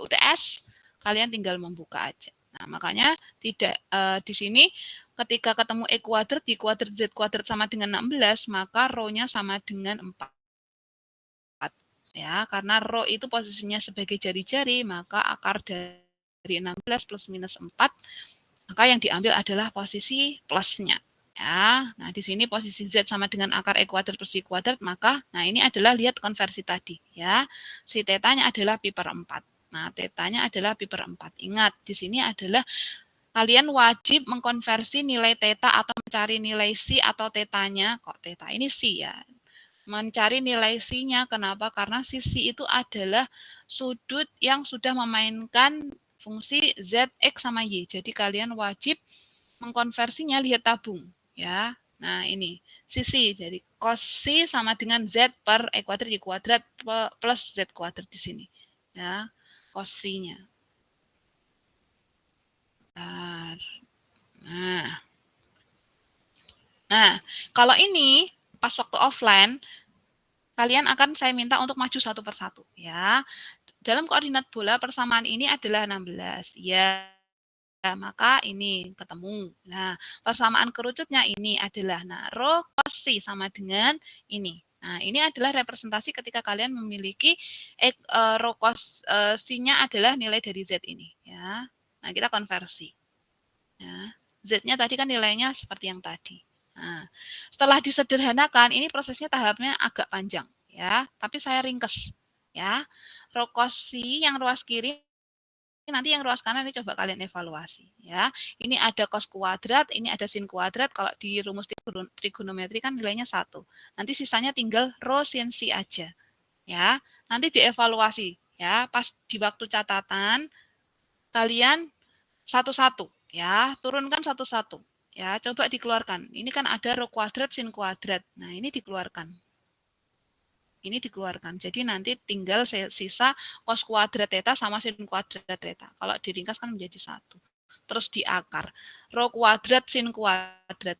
UTS kalian tinggal membuka aja. Nah, makanya tidak di sini ketika ketemu E kuadrat di kuadrat Z kuadrat sama dengan 16, maka rho-nya sama dengan 4. Ya, karena rho itu posisinya sebagai jari-jari, maka akar dari 16 plus minus 4, maka yang diambil adalah posisi plusnya. Ya, nah di sini posisi Z sama dengan akar E kuadrat plus Y kuadrat, maka nah ini adalah lihat konversi tadi ya. Si tetanya adalah pi per 4. Nah, tetanya adalah pi per 4. Ingat, di sini adalah kalian wajib mengkonversi nilai teta atau mencari nilai si atau tetanya. Kok teta ini si ya. Mencari nilai si-nya. Kenapa? Karena si itu adalah sudut yang sudah memainkan fungsi Z, X sama Y. Jadi kalian wajib mengkonversinya lihat tabung. Ya, nah ini sisi dari cos C sama dengan Z per E kuadrat Y kuadrat plus Z kuadrat di sini. Ya, cos C-nya. Nah, kalau ini pas waktu offline, kalian akan saya minta untuk maju satu persatu. Ya, dalam koordinat bola persamaan ini adalah 16. Ya, maka ini ketemu. Nah, persamaan kerucutnya ini adalah rho cos C sama dengan ini. Nah, ini adalah representasi ketika kalian memiliki rho cos C-nya adalah nilai dari Z ini. Ya, nah kita konversi. Ya, Z-nya tadi kan nilainya seperti yang tadi. Nah, setelah disederhanakan, ini prosesnya tahapnya agak panjang. Ya, tapi saya ringkes. Ya, rho cos C yang ruas kiri nanti yang ruas kanan ini coba kalian evaluasi ya. Ini ada cos kuadrat, ini ada sin kuadrat. Kalau di rumus trigonometri kan nilainya 1. Nanti sisanya tinggal rho sin si aja. Ya. Nanti dievaluasi ya. Pas di waktu catatan kalian satu-satu ya, turunkan satu-satu. Ya, coba dikeluarkan. Ini kan ada rho kuadrat sin kuadrat. Nah, ini dikeluarkan. Ini dikeluarkan. Jadi nanti tinggal sisa cos kuadrat theta sama sin kuadrat theta. Kalau diringkas kan menjadi 1. Terus di akar. Rho kuadrat sin kuadrat.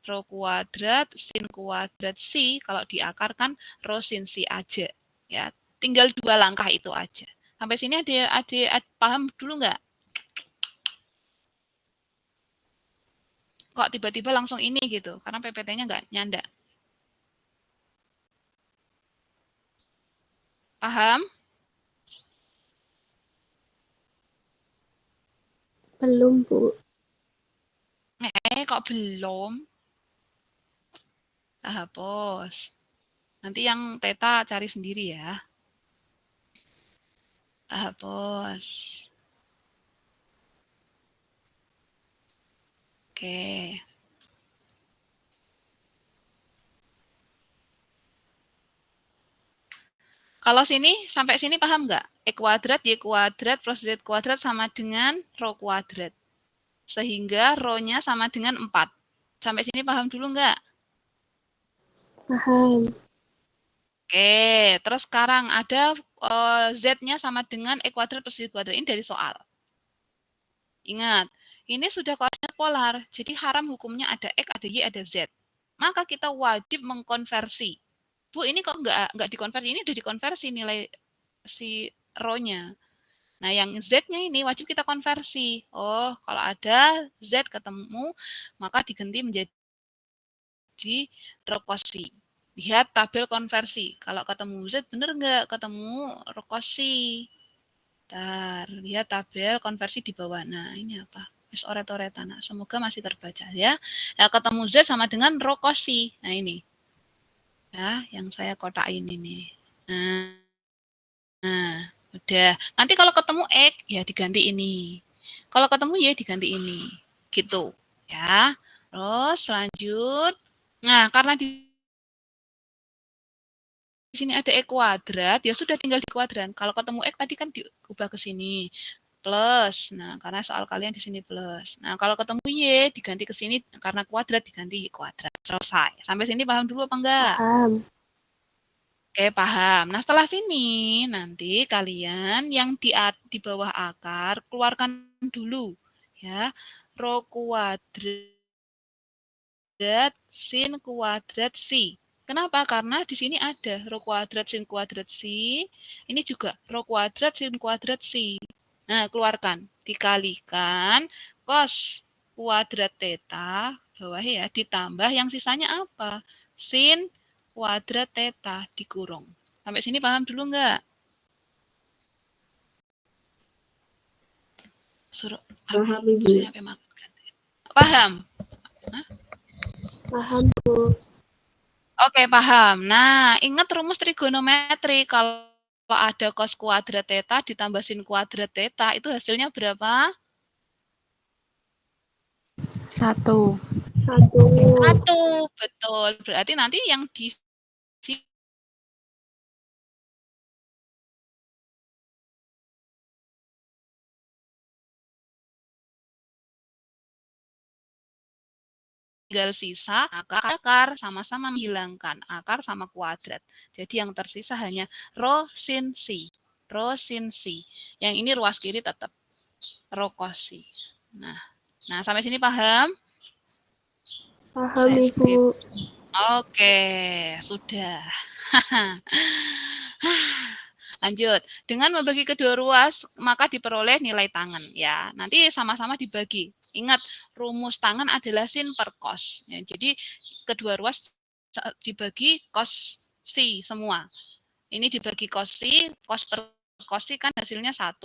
Rho kuadrat sin kuadrat si. Kalau di akar kan rho sin si aja. Ya, tinggal 2 langkah itu aja. Sampai sini ada paham dulu nggak? Kok tiba-tiba langsung ini gitu? Karena PPT-nya nggak nyanda. Paham? Belum, Bu. Kok belum? Hapus. Nanti yang theta cari sendiri ya. Hapus. Oke. Kalau sini, sampai sini paham nggak? E kuadrat, Y kuadrat, plus Z kuadrat sama dengan rho kuadrat. Sehingga rho-nya sama dengan 4. Sampai sini paham dulu nggak? Paham. Oke, terus sekarang ada Z-nya sama dengan E kuadrat plus Y kuadrat. Ini dari soal. Ingat, ini sudah koordinat polar. Jadi haram hukumnya ada X, ada Y, ada Z. Maka kita wajib mengkonversi. Bu, ini kok nggak dikonversi? Ini udah dikonversi nilai si rho-nya. Nah, yang Z-nya ini wajib kita konversi. Oh, kalau ada Z ketemu, maka diganti menjadi rho cos-psi. Lihat tabel konversi. Kalau ketemu Z, bener nggak? Ketemu rho cos-psi. Lihat tabel konversi di bawah. Nah, ini apa? Wis oret-oretan. Nah, semoga masih terbaca ya. Nah, ketemu Z sama dengan rho cos-psi. Nah, ini. Ya, yang saya kotakin ini. Nah, udah. Nanti kalau ketemu X, ya diganti ini. Kalau ketemu Y, diganti ini. Gitu. Ya. Terus lanjut. Nah, karena di sini ada E kuadrat, ya sudah tinggal di kuadran. Kalau ketemu X tadi kan diubah ke sini. Plus. Nah, karena soal kalian di sini plus. Nah, kalau ketemu Y, diganti ke sini. Karena kuadrat, diganti Y kuadrat. Selesai. Sampai sini paham dulu apa enggak? Paham. Oke, paham. Nah, setelah sini, nanti kalian yang di bawah akar, keluarkan dulu. Ya, rho kuadrat sin kuadrat psi. Kenapa? Karena di sini ada rho kuadrat sin kuadrat psi. Ini juga rho kuadrat sin kuadrat psi. Nah, keluarkan. Dikalikan cos kuadrat theta, bawah ya, ditambah yang sisanya apa? Sin kuadrat theta dikurung. Sampai sini paham dulu nggak? Suruh Paham, Ibu. Paham? Hah? Paham, Bu. Oke, paham. Nah, ingat rumus trigonometri. Kalau ada cos kuadrat theta ditambah sin kuadrat theta, itu hasilnya berapa? 1. 1. Betul. Berarti nanti yang di tinggal sisa akar sama-sama menghilangkan akar sama kuadrat. Jadi yang tersisa hanya rho sin psi. Rho sin psi. Yang ini ruas kiri tetap rho cos psi. Nah, sampai sini paham? Paham, Ibu. Oke, sudah. Lanjut. Dengan membagi kedua ruas, maka diperoleh nilai tangen. Ya, nanti sama-sama dibagi. Ingat, rumus tangen adalah sin per cos. Ya, jadi kedua ruas dibagi cos psi semua. Ini dibagi cos psi, cos per cos psi kan hasilnya 1.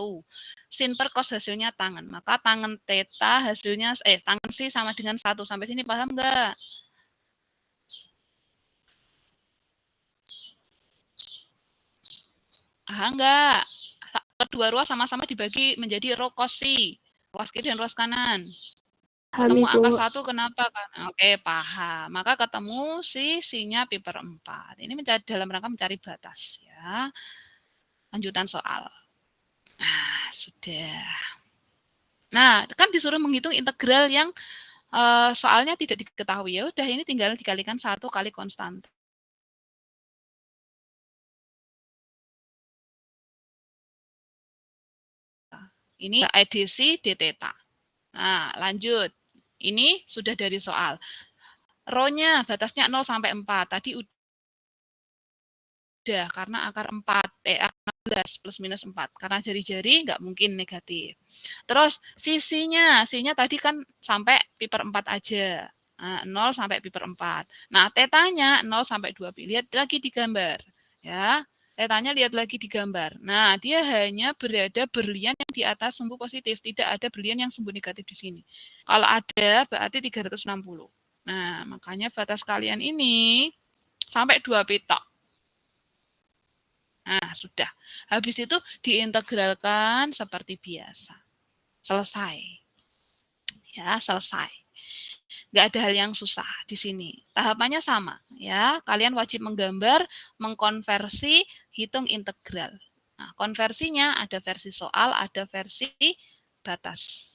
Sin per cos hasilnya tangen. Maka tangen theta hasilnya tangen psi sama dengan 1. Sampai sini paham nggak? Enggak. Kedua ruas sama-sama dibagi menjadi rho cos psi. Ruas kiri dan ruas kanan. Ketemu angka 1 kenapa? Kan? Oke, paham. Maka ketemu psi-nya pi per 4. Ini dalam rangka mencari batas. Ya. Lanjutan soal. Nah, sudah. Nah, kan disuruh menghitung integral yang soalnya tidak diketahui. Ya udah, ini tinggal dikalikan 1 kali konstanta. Ini edisi d theta. Nah, lanjut. Ini sudah dari soal. Rho-nya batasnya 0 sampai 4. Tadi udah karena akar 4, akar 16 plus minus 4. Karena jari-jari nggak mungkin negatif. Terus sisinya tadi kan sampai pi per 4 aja. Nah, 0 sampai pi per 4. Nah, tetanya 0 sampai 2 pi. Lihat lagi di gambar. Ya. Tetanya lihat lagi di gambar. Nah, dia hanya berada berlian yang di atas sumbu positif. Tidak ada berlian yang sumbu negatif di sini. Kalau ada, berarti 360. Nah, makanya batas kalian ini sampai 2 pi tok. Nah, sudah. Habis itu diintegralkan seperti biasa. Selesai. Ya, selesai. Nggak ada hal yang susah di sini. Tahapannya sama, ya. Kalian wajib menggambar, mengkonversi, hitung integral. Nah, konversinya ada versi soal, ada versi batas.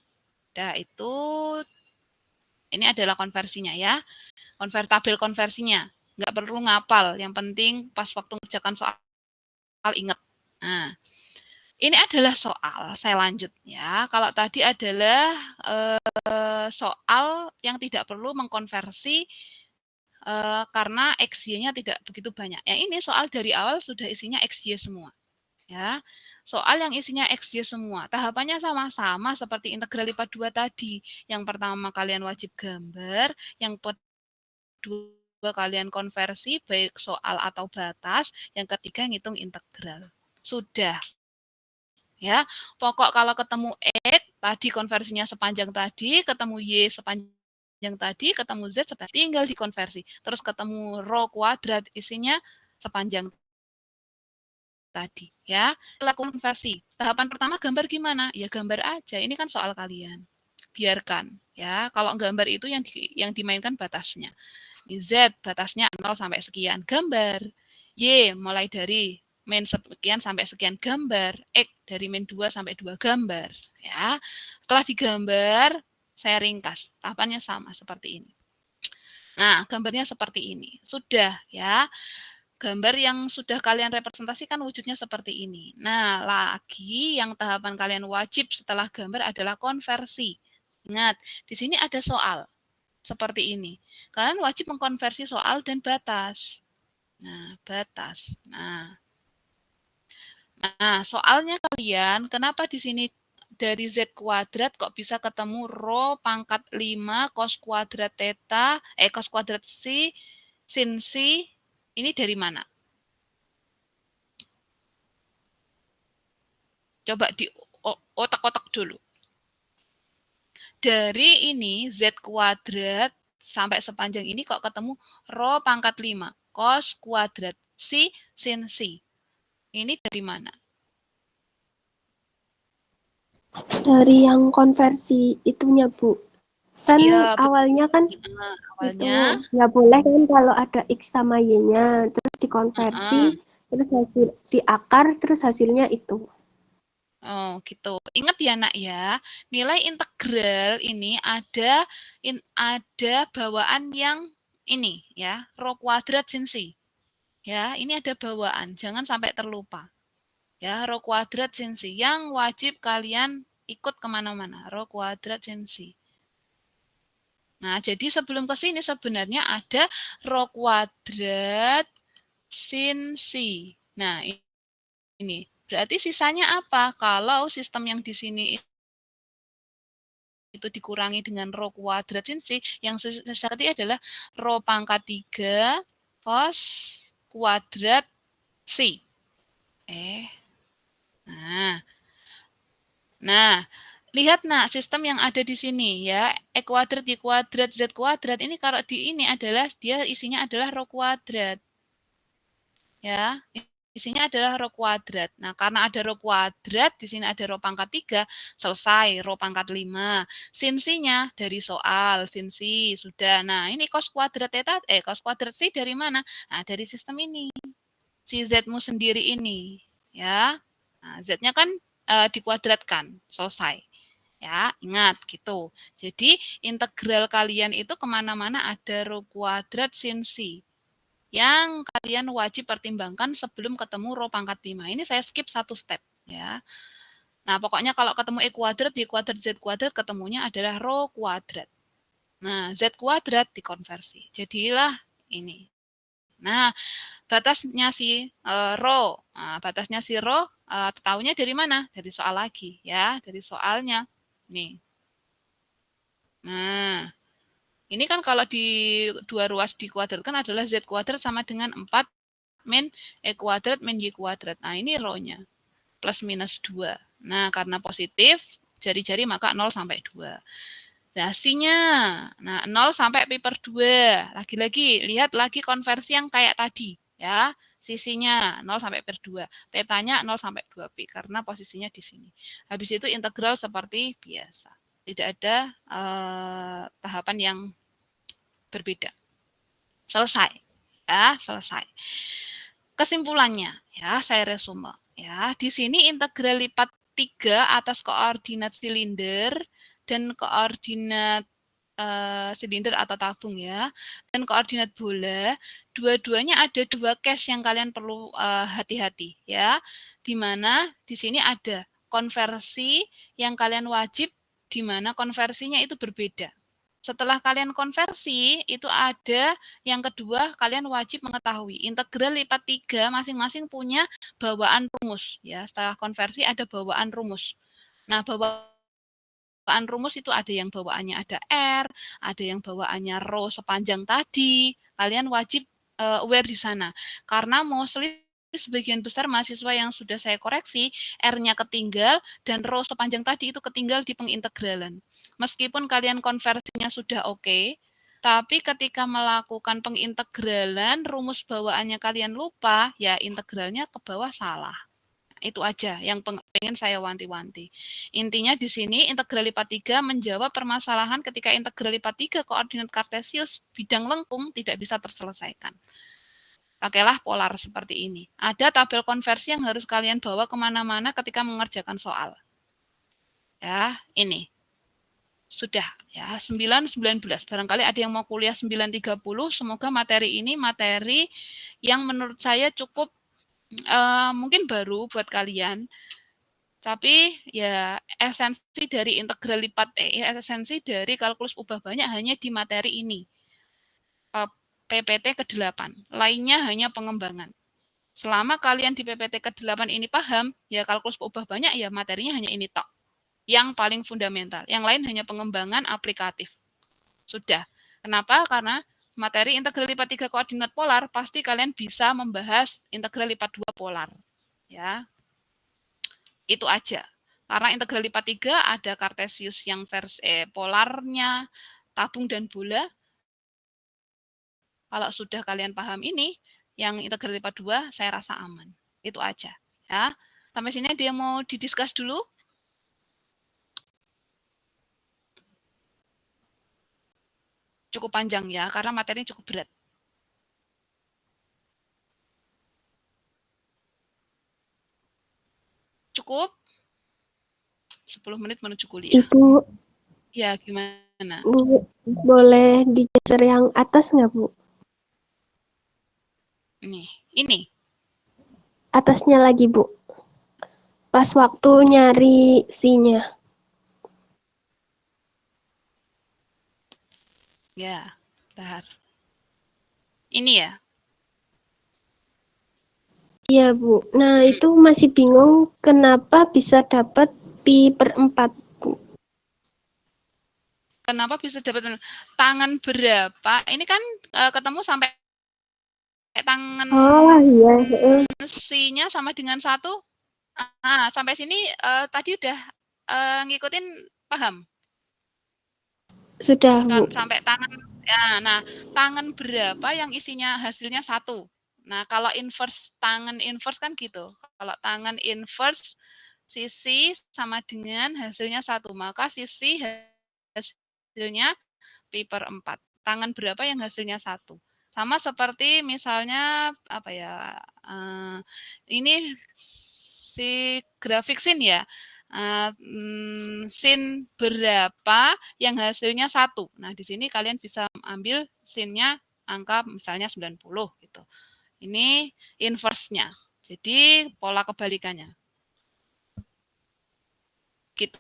Nah, itu ini adalah konversinya ya. Tabel konversinya. Nggak perlu ngapal, yang penting pas waktu mengerjakan soal ingat. Nah, ini adalah soal, saya lanjut ya. Kalau tadi adalah soal yang tidak perlu mengkonversi karena XY-nya tidak begitu banyak. Yang ini soal dari awal sudah isinya XY semua. Ya, soal yang isinya XY semua. Tahapannya sama-sama seperti integral lipat 2 tadi. Yang pertama kalian wajib gambar, yang kedua kalian konversi baik soal atau batas, yang ketiga ngitung integral. Sudah. Ya, pokok kalau ketemu X tadi konversinya sepanjang tadi, ketemu Y sepanjang tadi, ketemu Z tinggal dikonversi. Terus ketemu rho kuadrat isinya sepanjang tadi, ya. Lakukan konversi. Tahapan pertama gambar gimana? Ya gambar aja. Ini kan soal kalian. Biarkan, ya. Kalau gambar itu yang dimainkan batasnya. Z batasnya 0 sampai sekian, gambar. Y mulai dari min sekian sampai sekian, gambar. X dari min 2 sampai 2, gambar. Ya. Setelah digambar, saya ringkas. Tahapannya sama seperti ini. Nah, gambarnya seperti ini. Sudah ya. Gambar yang sudah kalian representasikan wujudnya seperti ini. Nah, lagi yang tahapan kalian wajib setelah gambar adalah konversi. Ingat, di sini ada soal. Seperti ini. Kalian wajib mengkonversi soal dan batas. Nah, batas. Nah, soalnya kalian, kenapa di sini dari Z kuadrat kok bisa ketemu rho pangkat 5 cos kuadrat theta, cos kuadrat C, sin C, ini dari mana? Coba di otak-otak dulu. Dari ini Z kuadrat sampai sepanjang ini kok ketemu rho pangkat 5 cos kuadrat C sin C. Ini dari mana? Dari yang konversi itunya, Bu. Kan Ya, awalnya kan awalnya itu nggak boleh kan kalau ada X sama Y-nya, terus dikonversi, terus hasil diakar, terus hasilnya itu. Oh, gitu. Ingat ya, Nak ya. Nilai integral ini ada bawaan yang ini ya, rho kuadrat sin C. Ya, ini ada bawaan, jangan sampai terlupa. Ya, rho kuadrat sin C yang wajib kalian ikut kemana-mana, rho kuadrat sin C. Nah, jadi sebelum ke sini sebenarnya ada rho kuadrat sin C. Nah, ini berarti sisanya apa? Kalau sistem yang di sini itu dikurangi dengan rho kuadrat sin C, yang sisa adalah rho pangkat 3 cos kuadrat C. Nah, lihat nak sistem yang ada di sini ya, E kuadrat, Y kuadrat, Z kuadrat, ini kalau di ini adalah, dia isinya adalah rho kuadrat. Ya, isinya adalah rho kuadrat. Nah, karena ada rho kuadrat, di sini ada rho pangkat 3, selesai, rho pangkat 5. Sin C-nya dari soal, sin C, sudah. Nah, ini cos kuadrat theta, cos kuadrat C dari mana? Nah, dari sistem ini. Si Z-mu sendiri ini. Ya, nah, Z-nya kan dikuadratkan, selesai. Ya, ingat gitu. Jadi, integral kalian itu kemana-mana ada rho kuadrat sin C. Yang kalian wajib pertimbangkan sebelum ketemu rho pangkat 5. Ini saya skip satu step ya. Nah, pokoknya kalau ketemu E kuadrat, Y kuadrat, Z kuadrat, ketemunya adalah rho kuadrat. Nah, Z kuadrat dikonversi. Jadilah ini. Nah, batasnya si rho. Nah, batasnya si rho tahunya dari mana? Dari soal lagi ya, dari soalnya. Nih. Nah, ini kan kalau di dua ruas dikuadratkan adalah Z kuadrat sama dengan 4 min E kuadrat min Y kuadrat. Nah, ini rho-nya. Plus minus 2. Nah, karena positif, jari-jari maka 0 sampai 2. Dasinya, nah 0 sampai pi per 2. Lagi-lagi, lihat lagi konversi yang kayak tadi. Ya, Sisinya 0 sampai per 2. Tetanya 0 sampai 2pi karena posisinya di sini. Habis itu integral seperti biasa. Tidak ada tahapan yang berbeda. Selesai. Ya, selesai. Kesimpulannya, ya, saya resume. Ya, di sini integral lipat 3 atas koordinat silinder dan koordinat silinder atau tabung ya, dan koordinat bola, dua-duanya ada dua case yang kalian perlu hati-hati ya, di mana di sini ada konversi yang kalian wajib, di mana konversinya itu berbeda. Setelah kalian konversi, itu ada yang kedua, kalian wajib mengetahui integral lipat 3 masing-masing punya bawaan rumus ya. Setelah konversi ada bawaan rumus. Nah, bawaan rumus itu ada yang bawaannya ada R, ada yang bawaannya rho sepanjang tadi. Kalian wajib aware di sana. Karena mostly sebagian besar mahasiswa yang sudah saya koreksi, R-nya ketinggal dan rho sepanjang tadi itu ketinggal di pengintegralan. Meskipun kalian konversinya sudah oke, tapi ketika melakukan pengintegralan, rumus bawaannya kalian lupa, ya integralnya ke bawah salah. Itu aja yang pengen saya wanti-wanti. Intinya di sini integral lipat 3 menjawab permasalahan ketika integral lipat 3 koordinat kartesius bidang lengkung tidak bisa terselesaikan. Pakailah polar seperti ini. Ada tabel konversi yang harus kalian bawa kemana-mana ketika mengerjakan soal. Ya, ini. Sudah, ya, 9-19. Barangkali ada yang mau kuliah 9-30. Semoga materi ini materi yang menurut saya cukup mungkin baru buat kalian. Tapi ya esensi dari integral lipat esensi dari kalkulus ubah banyak hanya di materi ini. PPT ke-8. Lainnya hanya pengembangan. Selama kalian di PPT ke-8 ini paham, ya kalkulus ubah banyak ya materinya hanya ini tok. Yang paling fundamental. Yang lain hanya pengembangan aplikatif. Sudah. Kenapa? Karena materi integral lipat 3 koordinat polar pasti kalian bisa membahas integral lipat 2 polar. Ya. Itu aja. Karena integral lipat 3 ada kartesius yang polarnya, tabung dan bola. Kalau sudah kalian paham ini, yang integral lipat 2 saya rasa aman. Itu aja. Ya. Sampai sini dia mau didiskus dulu. Cukup panjang ya, karena materinya cukup berat. Cukup? 10 menit menuju kuliah. Ibu. Ya, gimana? Bu, boleh digeser yang atas nggak, Bu? Nih, ini. Atasnya lagi, Bu. Pas waktu nyari C-nya. Ya, bentar. Ini ya? Iya, Bu. Nah, itu masih bingung kenapa bisa dapat pi per 4, Bu. Kenapa bisa dapat tangan berapa? Ini kan ketemu sampai tangan iya. C-nya sama dengan 1. Nah, sampai sini tadi udah ngikutin paham? Sudah, Kan Bu. sampai tangan ya. Nah, tangan berapa yang isinya hasilnya 1. Nah, kalau inverse tangan inverse kan gitu. Kalau tangan inverse sisi sama dengan hasilnya 1, maka sisi hasilnya pi per 4. Tangan berapa yang hasilnya 1. Sama seperti misalnya apa ya? Ini si grafik sin ya. Sin berapa yang hasilnya 1. Nah, di sini kalian bisa ambil sinnya angka misalnya 90 gitu. Ini inverse-nya. Jadi pola kebalikannya. Gitu.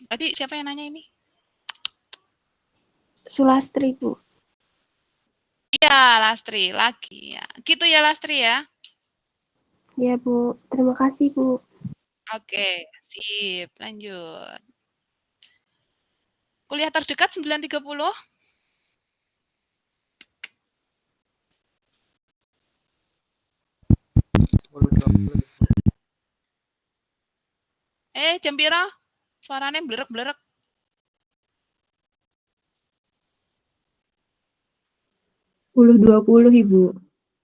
Tadi siapa yang nanya ini? Sulastri, Bu. Iya, Lastri lagi ya. Gitu ya Lastri ya. Ya, Bu. Terima kasih, Bu. Oke, sip. Lanjut. Kuliah terdekat 9.30. Jam piro? Suaranya blerek-blerek. 10.20, Ibu.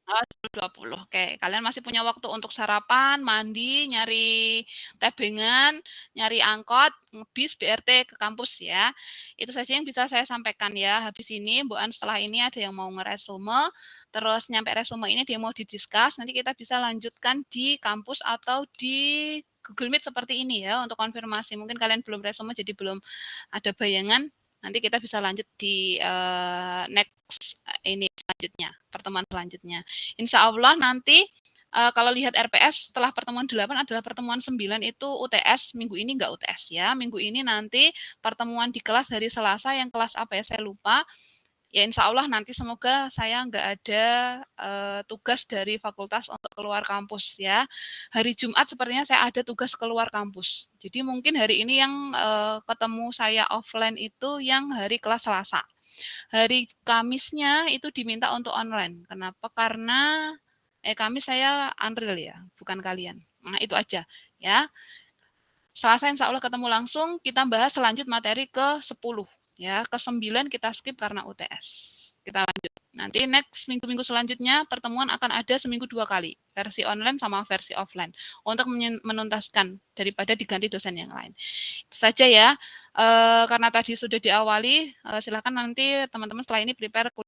Oh, 20.20. Oke, kalian masih punya waktu untuk sarapan, mandi, nyari tebengan, nyari angkot, bis, BRT ke kampus ya. Itu saja yang bisa saya sampaikan ya. Habis ini, Bu An, setelah ini ada yang mau ngeresume, terus nyampe resume ini dia mau didiskus, nanti kita bisa lanjutkan di kampus atau di Google Meet seperti ini ya, untuk konfirmasi. Mungkin kalian belum resume, jadi belum ada bayangan. Nanti kita bisa lanjut di next ini selanjutnya, pertemuan selanjutnya. Insya Allah nanti kalau lihat RPS setelah pertemuan 8 adalah pertemuan 9 itu UTS, minggu ini enggak UTS ya. Minggu ini nanti pertemuan di kelas hari Selasa, yang kelas apa ya saya lupa. Ya insya Allah nanti semoga saya nggak ada tugas dari fakultas untuk keluar kampus ya. Hari Jumat sepertinya saya ada tugas keluar kampus. Jadi mungkin hari ini yang ketemu saya offline itu yang hari kelas Selasa. Hari Kamisnya itu diminta untuk online. Kenapa? Karena Kamis saya Unreal ya, bukan kalian. Nah itu aja ya. Selasa insya Allah ketemu langsung, kita bahas selanjut materi ke-10. Ya, ke-9 kita skip karena UTS. Kita lanjut. Nanti next minggu-minggu selanjutnya pertemuan akan ada seminggu 2 kali. Versi online sama versi offline. Untuk menuntaskan daripada diganti dosen yang lain. Itu saja ya. Karena tadi sudah diawali, silakan nanti teman-teman setelah ini prepare